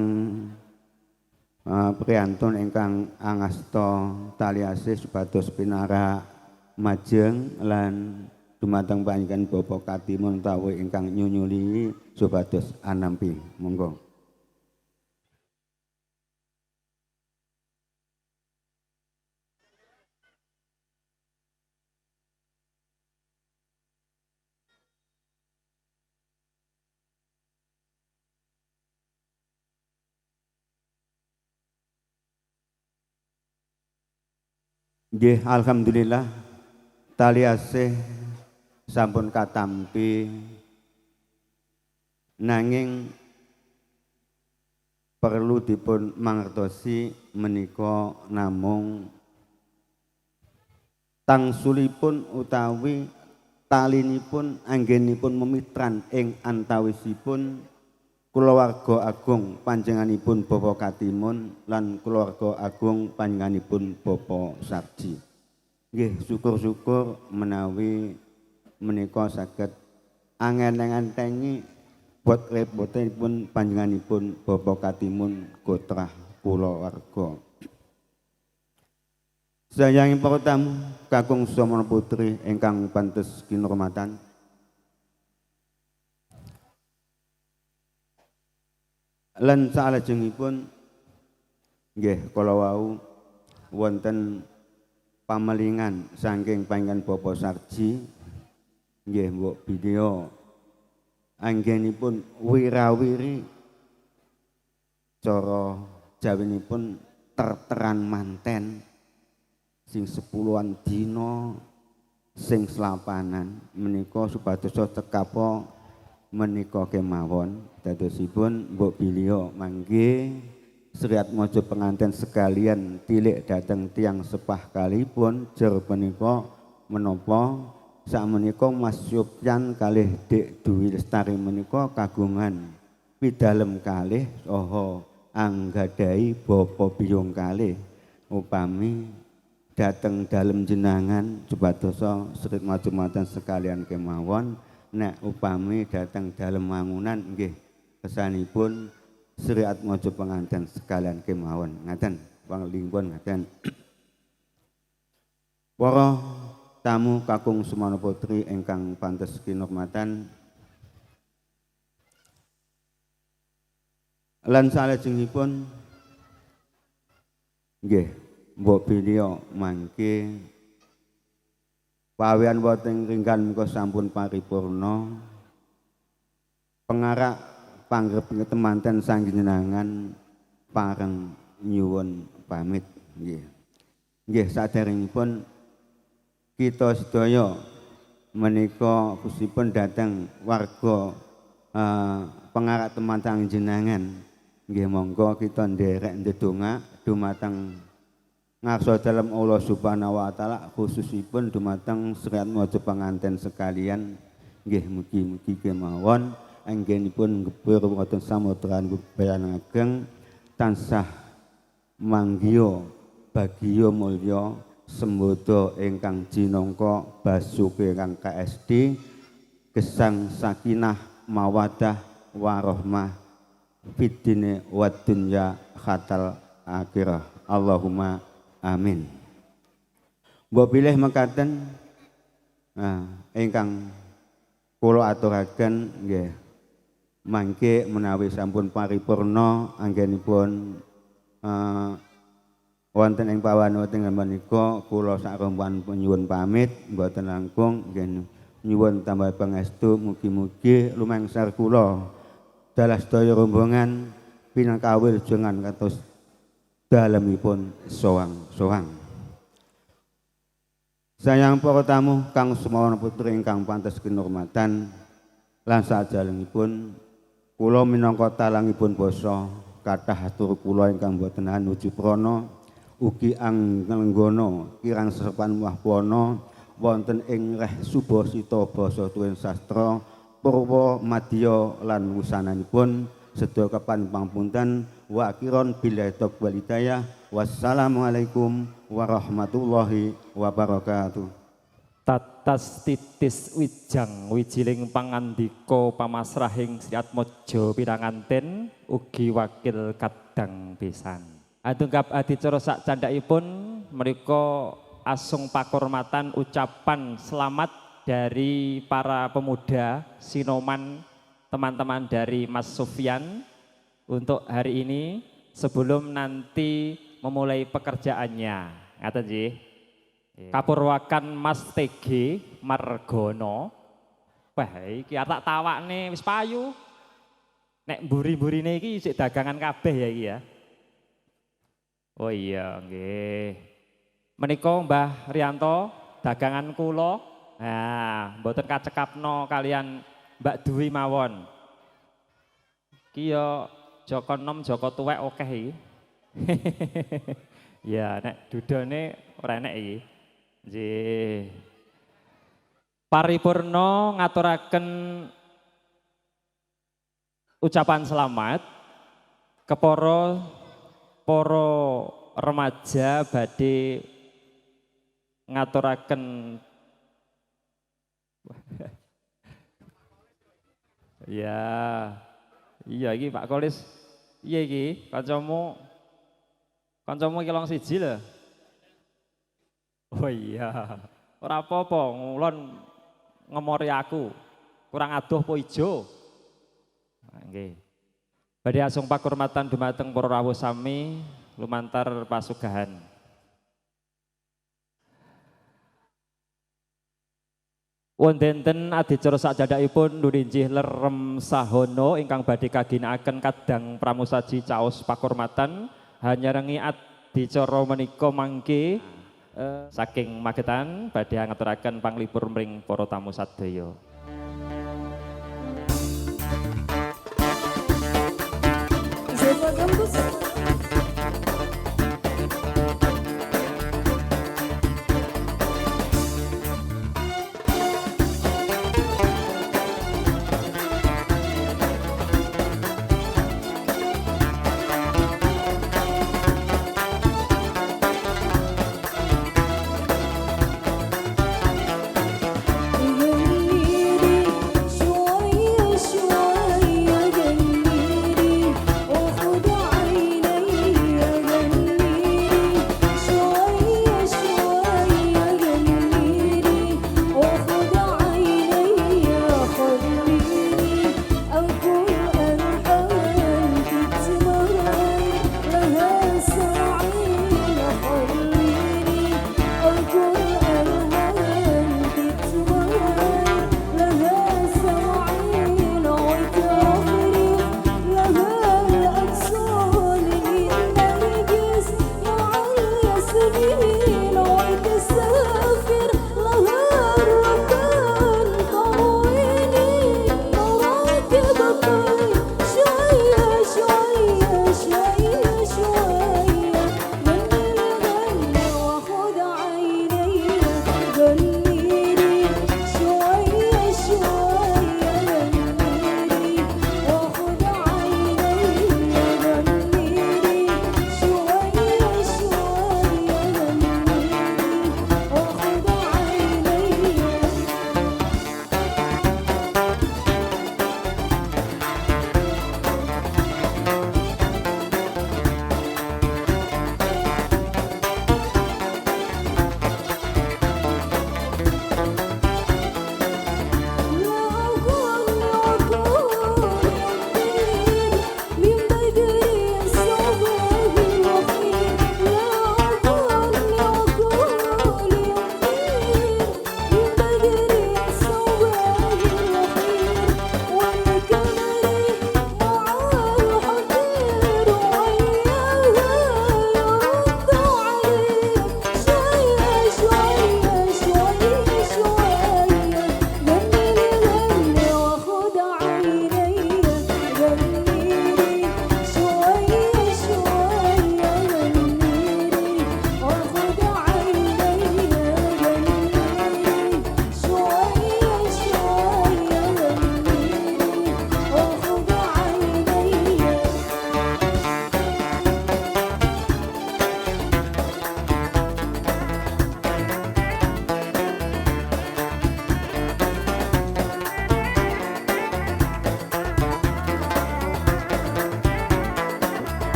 priyantun ingkang angasta tali asih supados pinarak majeng lan dumateng panjenengan Bapak Katimun tawi ingkang nyunyuli supados anampi monggo. Nggih alhamdulillah tali asih sampun katampi nanging perlu dipun mangertosi menika namung tangsulipun utawi talinipun anggenipun memitran ing antawisipun kulawarga agung panjenenganipun Bapak Katimun lan kulawarga agung panjenenganipun Bapak Sarji. Nggih, syukur-syukur menawi menika saged angen-engentengi buat repotipun panjenenganipun Bapak Katimun Kotrah kulawarga. Sayangipun para tamu kakung Samana Putri ingkang pantes kinurmatan. Lan salajengipun nggih kala wau wonten pamelingan saking panjenengan Bapak Sarji nggih mbok bidya anggenipun wirawiri cara jawinipun terteran manten sing 10-an dina sing selapanan menika supados cekapa menika kemawon dadosipun mbok bilya mangke Sriat Mojo pengantin sekalian tilik dateng tiang sepah kalipun jer menika menapa sakmenika Mas Supyan kalih Dik Dwi Lestari menika kagungan pidalem kalih saha anggadhahi bapa biyung kalih upami dateng dalem jenengan supadosa Sriat Mojo pengantin sekalian kemawon nek upami dateng dalem wangunan nggih kesanipun Sriat Mojo pengantin sekalian kemawon ngaten panglingpun ngaten. Para tamu kakung Samana Putri ingkang pantes kinurmatan lan salajengipun nggih mbok bilya mangke pawean wonten ringgan menika sampun paripurna pengarak pangrep temanten sanggenengan pareng nyuwun pamit nggih. Nggih saderengipun kita sedaya menika kusipun dhateng warga pengarak temanten jenengan nggih monggo kita nderek ndedonga dumateng ngarsa dalem Allah Subhanahu wa taala khususipun dumateng Sriat Mojo pengantin sekalian nggih mugi-mugi kemawon anggenipun gebur wonten samudran bebayan ageng tansah manggiya bagya mulya sembodo ingkang jinangka basuke ingkang KSD gesang sakinah mawaddah warahmah fid dini wad dunya khatal akhirah Allahumma amin. Mbok bilih mekaten ingkang kula aturaken nggih mangke menawi sampun paripurna anggenipun wonten ing pawanuting menika kula sarombaan nyuwun pamit mboten langkung nggih nyuwun tambah pangestu mugi-mugi lumengsar kula dalah sedaya rombongan pinangkawil jenengan kados dalemipun soang-soang. Sayang para tamu kang Samana Putri ingkang pantes kinurmatan lan sajalengipun kula minangka talangipun basa kathah atur kula ingkang boten nuju prana ugi anglenggana kirang sesepan wahwana wonten ing reh subasita basa tuwin sastra purwa madya lan wusananipun sedaya kepan pangpunten wa akhiron billahi taufiq wal hidayah wassalamualaikum warahmatullahi wabarakatuh. Tatas titis wijang wijiling pangandika pamasrahing Sriat Mojo piranganten ugi wakil kadang pisan. Adungkap adicara sak candhaipun menika asung pakurmatan ucapan selamat dari para pemuda sinoman teman-teman dari Mas Sufyan untuk hari ini sebelum nanti memulai pekerjaannya. Ngaten nggih. Kapurwakan Mas TG Margono. Wah, iki tak tawakne wis payu. Nek mburi-mburine iki isih dagangan kabeh ya iki ya. Oh iya, nggih. Menika Mbah Rianto dagangan kula. Nah, mboten kacekapno kalian Mbak Dwi mawon. Iki ya Joko Nom, Joko Tuwek akeh iki. Ya, nek dudane ora enek iki. Nggih. Paripurna ngaturaken ucapan selamat ke poro remaja badhe ngaturaken ya iya iki Pak Kolis iya iki kancamu iki long siji lho oh iya ora apa-apa ngulon ngemori aku kurang adoh po ijo nggih badhe asung pakurmatan dumateng para rawuh sami lumantar pasugahan. Wonten adicara sakjadhaipun nulinjih lerem sahono ingkang badhe kaginakaken kadang pramusaji caos pakurmatan hanya rengi adicara menika mangke saking Magetan badhe ngaturaken panglipur mring para tamu sadaya. Siapa kampus? Ingin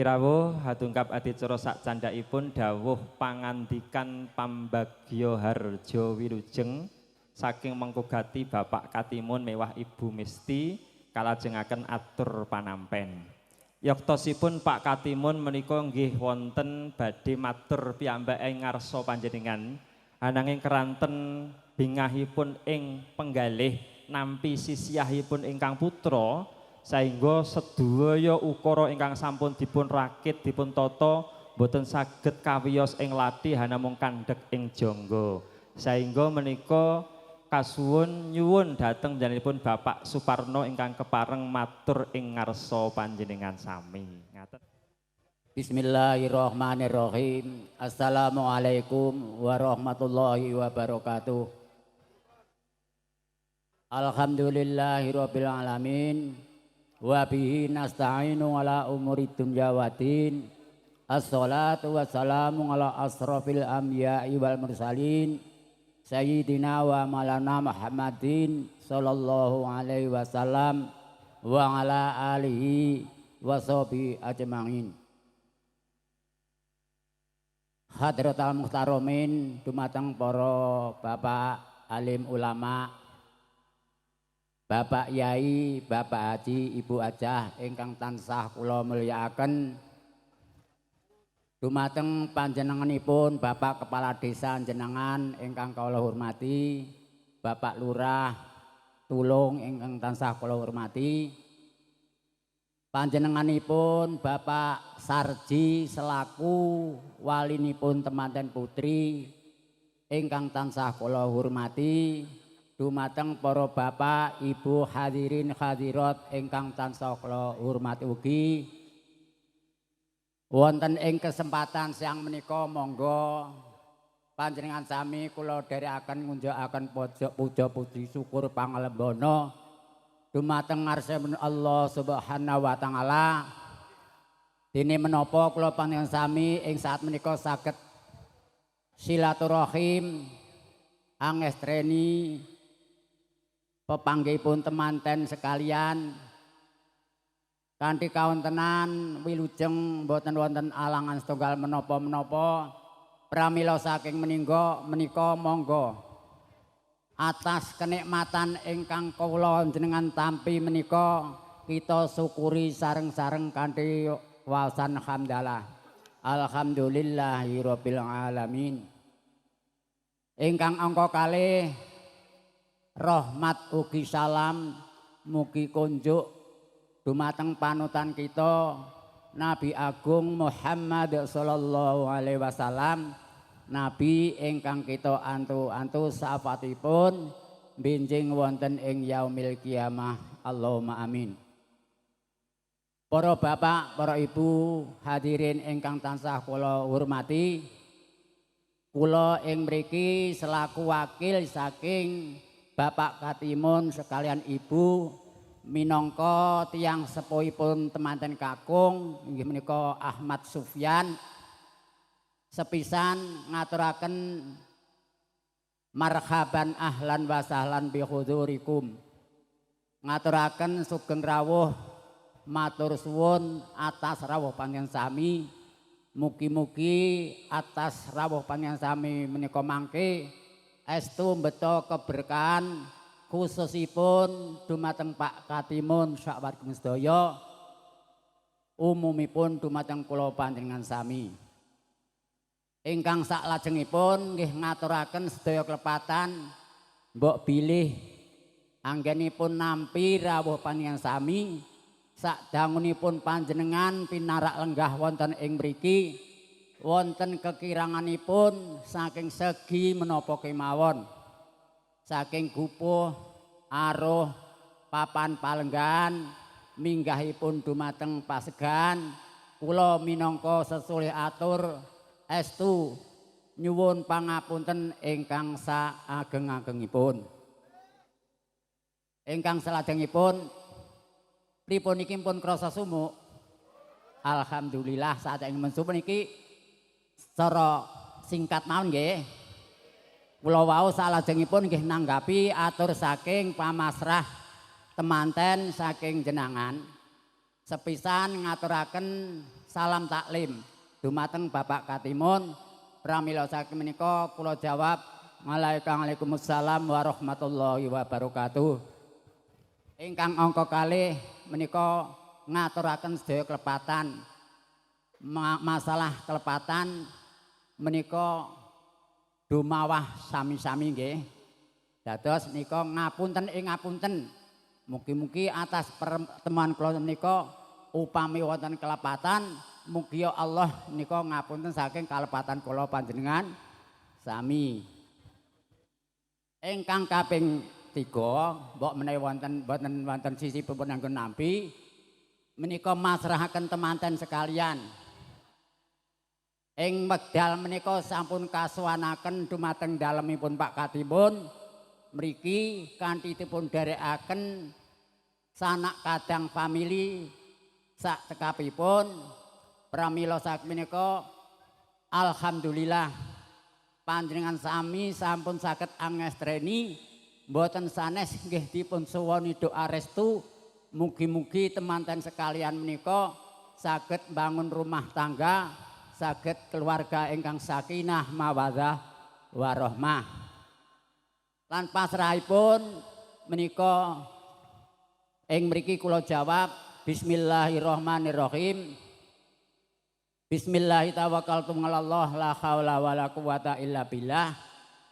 Kanthi rawuh hatungkap adicara sak candhaipun dawuh pangandikan pambagya harja wilujeng saking mengkugati Bapak Katimun mewah Ibu Misti kalajengaken atur panampen. Yoktosipun Pak Katimun menika nggih wonten badhe matur piyambake ngarsa panjenengan ananging keranten bingahipun ing penggalih nampi sisiyahipun ingkang putra sehingga sedaya ukara ingkang sampun dipun rakit dipun tata boten saged kawiyos ing latih namung kandhek ing jangga sehingga menika kasuwun nyuwun dhateng njenenganipun Bapak Suparno ingkang kepareng matur ing ngarsa panjenengan sami. Ngaten. Bismillahirrahmanirrahim. Assalamualaikum warahmatullahi wabarakatuh. Alhamdulillahirabbil alamin wa bihi nasta'inu ala umuri dunya waddin. Assalatu wassalamu ala asrafil anbiya'i wal mursalin sayyidina wa maulana Muhammadin sallallahu alaihi wasallam wa ala alihi wa sahbihi ajma'in. Hadratal muhtaromin dumateng para bapak alim ulama, Bapak Yai, Bapak Haji, Ibu Hajah ingkang tansah kula mulyakaken. Dumateng panjenenganipun Bapak Kepala Desa jenengan ingkang kula hormati, Bapak Lurah Tulung ingkang tansah kula hormati. Panjenenganipun Bapak Sarji selaku walinipun temanten putri ingkang tansah kula hormati, dumateng para bapak ibu hadirin hadirat ingkang tansah kula hormati ugi wonten ing kesempatan siang menika monggo panjenengan sami kula dherekaken ngunjukaken pojok puja puji syukur pangalembana dumateng ngarsipun Allah Subhanahu wa taala. Dene menapa kula panjenengan sami ing saat menika saged silaturahim angestreni pepanggihipun temanten sekalian kanthi kawontenan wilujeng boten wonten alangan setunggal menapa-menapa pramila saking menika monggo atas kenikmatan ingkang kula jenengan tampi menika kita syukuri sareng-sareng kanthi waosan hamdalah. Alhamdulillahirabbil alamin. Ingkang angka kalih rahmat ugi salam mugi kunjuk dumateng panutan kita Nabi Agung Muhammad sallallahu alaihi wasallam, Nabi ingkang kita antu-antu syafaatipun benjing wonten ing yaumil kiamah. Allahumma amin. Para bapak, para ibu hadirin ingkang tansah kula hormati, kula ing mriki selaku wakil saking Bapak Katimun sekalian ibu minangka tiyang sepuhipun temanten kakung inggih menika Ahmad Sufyan sepisan ngaturaken marhaban ahlan wa sahlan bi hudurikum, ngaturaken sugeng rawuh matur suwun atas rawuh panjenengan sami. Mugi-mugi atas rawuh panjenengan sami menika mangke estu mbeta keberkahan khususipun dumateng Pak Katimun sakwargi sedaya, umumipun dumateng kula panjenengan sami. Ingkang saklajengipun nggih ngaturaken sedaya klepatan mbok bilih anggenipun nampi rawuh panjenengan sami sadangunipun panjenengan pinarak lenggah wonten ing mriki wonten kekiranganipun saking segi menapa kemawon, saking gupuh aruh papan palenggan minggahipun dumateng pasegan kula minangka sesulih atur estu nyuwun pangapunten ingkang saageng-agengipun. Ingkang salajengipun pripun niki pun krasa sumuk. Alhamdulillah saat ing mensup niki secara singkat mawon nggih. Kula wau salajengipun nggih nanggapi atur saking pamasrah temanten saking jenengan. sepisan ngaturaken salam taklim dumateng Bapak Katimun. Pramila saking menika kula jawab Waalaikumsalam warahmatullahi wabarakatuh. Ingkang angka kalih menika ngaturaken sedaya kelepatan. Masalah kelepatan menika dumawah sami-sami nggih. Dados menika ngapunten ing ngapunten. Mugi-mugi atas pertemuan kula menika upami wonten kelepatan, mugi Allah menika ngapunten saking kalepatan kula panjenengan sami. Ingkang kaping 3, mbok menawi wonten sisipun anggen nampi menika masrahaken temanten sekalian. Ing wekdal menika sampun kasuwanaken dumateng dalemipun Pak Katimun mriki kanthi dipun dherekaken sanak kadang famili sak cekapipun. Pramila sak menika alhamdulillah panjenengan sami sampun saged angestreni mboten sanes nggih dipun suwuni doa restu. Mugi-mugi temanten sekalian menika saged bangun rumah tangga, saged keluarga ingkang sakinah mawaddah warahmah. Lan pasrahipun menika ing mriki kula jawab bismillahirrahmanirrahim. Bismillahirrahmanirrahim. Tawakkaltu la haula wala quwata illa billah.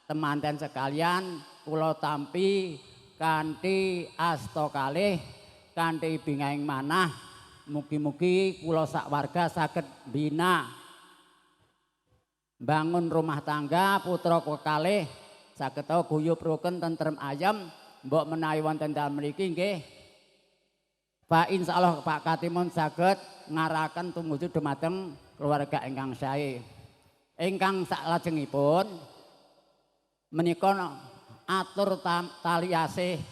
Temanten sekalian kula tampi kanthi asta kalih kanthi bingahing manah. Mugi-mugi kula sak warga saged bina bangun rumah tangga putra kekalih saged guyub rukun tentrem ayem. Mbok menawi wonten dalem mriki nggih Pak insyaallah Pak Katimun saged ngaraken tumuju dumateng keluarga ingkang sae. Ingkang salajengipun menika atur tali asih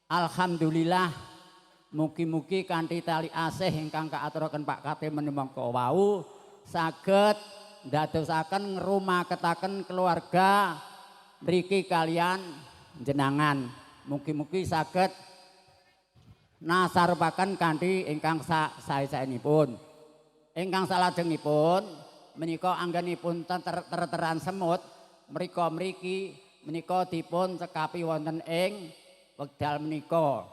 alhamdulillah mugi-mugi kanthi tali asih ingkang kaaturaken Pak Katimun mangka wau saged ndadosaken ngrumaketaken keluarga mriki kalian jenengan. Mugi-mugi saged nasarepaken kanthi ingkang sae-saenipun. Ingkang salajengipun menika anggenipun terteran semut mriki menika dipun cekapi wonten ing wekdal menika.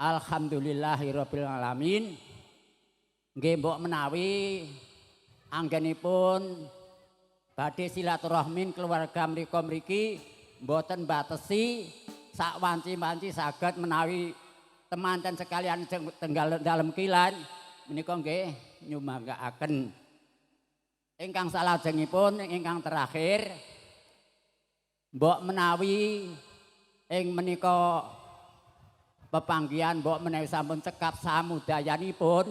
Alhamdulillahirabbil alamin. Nggih mbok menawi anggenipun badhe silaturahmi keluarga mriki mboten batesi sak wanci-wanci saged menawi temanten sekalian tenggal dalem kilan menika nggih nyumbangkaken. Ingkang salajengipun ingkang terakhir mbok menawi ing menika pepanggihan mbok menawi sampun cekap samudayanipun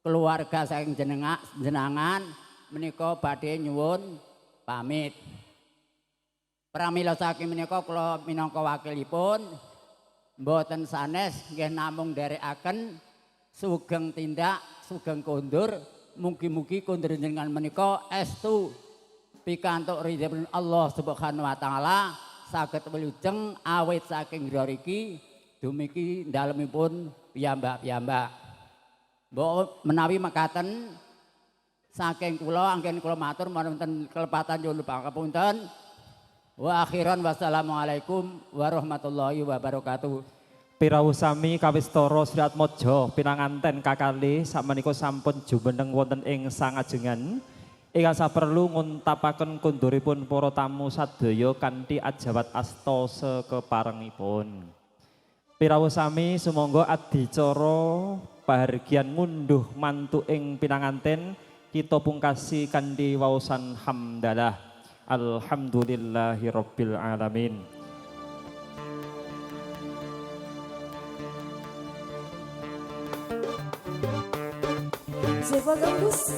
keluarga saking jenengan menika badhe nyuwun pamit. Pramila saking menika kula minangka wakilipun mboten sanes nggih namung nderekaken sugeng tindak sugeng kondur. Mugi-mugi kondur jenengan menika estu pikantuk ridhonipun Allah Subhanahu wa taala saged wilujeng awit saking riki dumiki dalemipun piyambak-piyambak. Mbok menawi mekaten saking kula anggen kula matur wonten kelepatan nyuwun pangapunten. Wa akhiran wassalamualaikum warahmatullahi wabarakatuh. Pirawuh sami kawistara Sriatmaja pinanganten kakalih sakmenika sampun jumeneng wonten ing sangajengan ingkang saperlu nguntapaken konduripun para tamu sadaya kanthi ajawat asta sekeparengipun. Pirawuh sami sumangga adicara pahargyan ngunduh mantu ing pinanganten kita pungkasi kanthi waosan hamdalah. Alhamdulillahirabbil alamin. Zepa Gambus.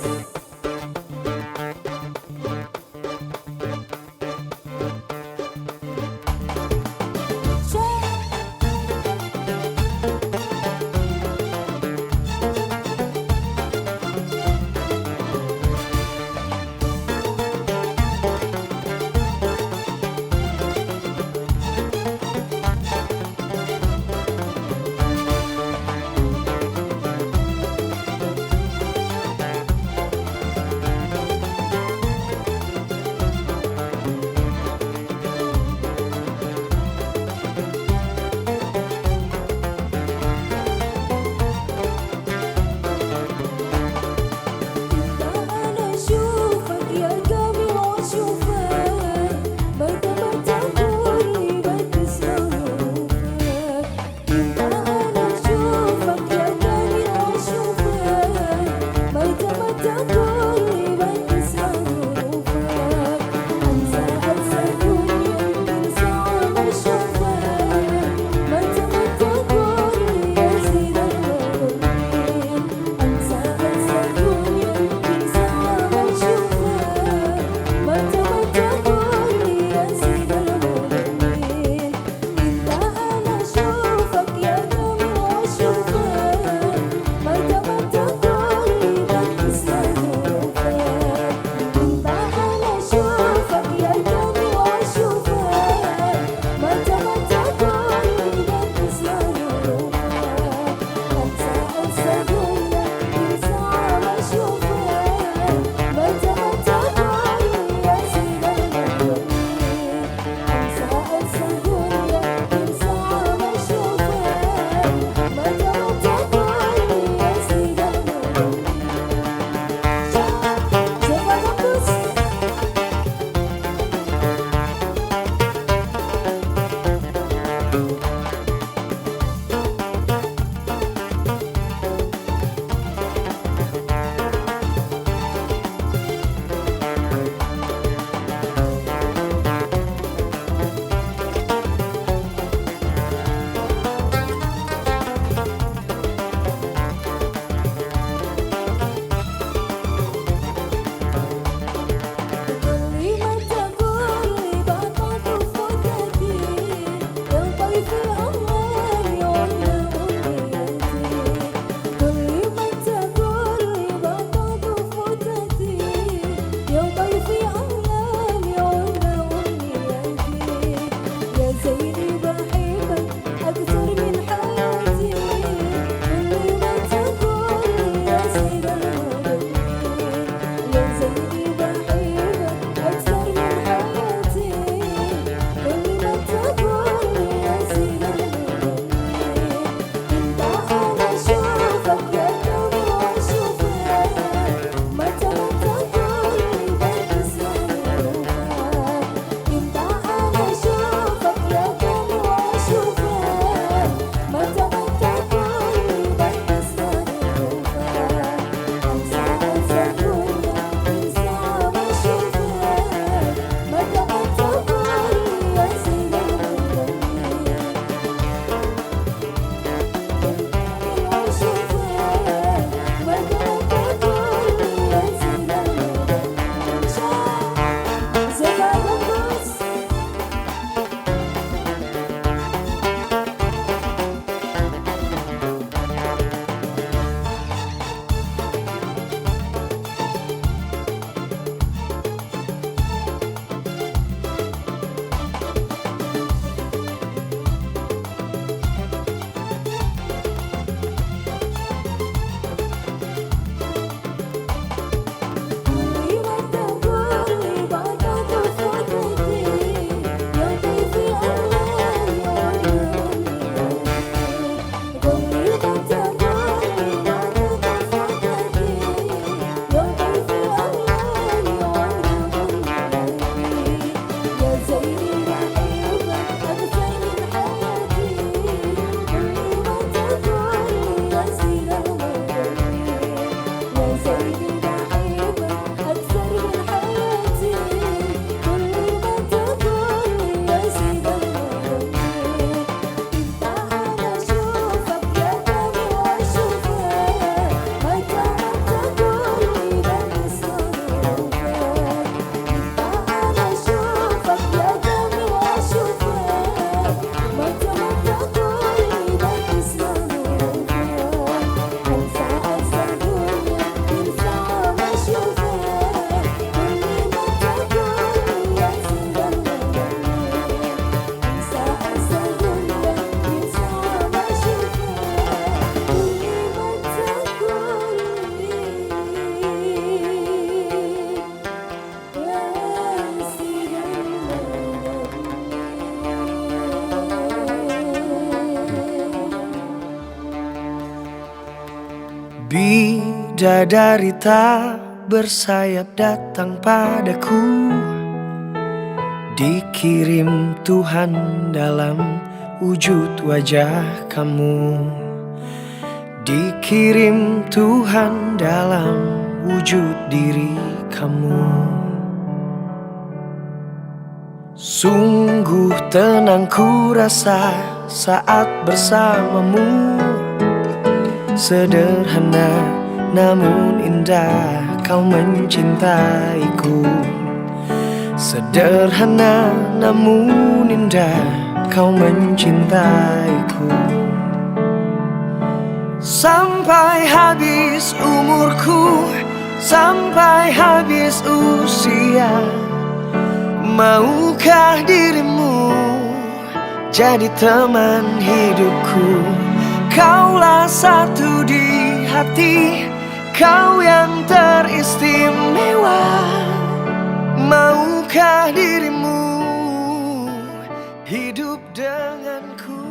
Bidadari tak bersayap datang padaku, dikirim Tuhan dalam wujud wajah kamu, dikirim Tuhan dalam wujud diri kamu. Sungguh tenang ku rasa saat bersamamu, sederhana namun indah kau mencintaiku. Sederhana namun indah kau mencintaiku. Sampai habis umurku, sampai habis usia, maukah dirimu jadi teman hidupku? Kaulah satu di hati, kau yang teristimewa. Maukah dirimu hidup denganku?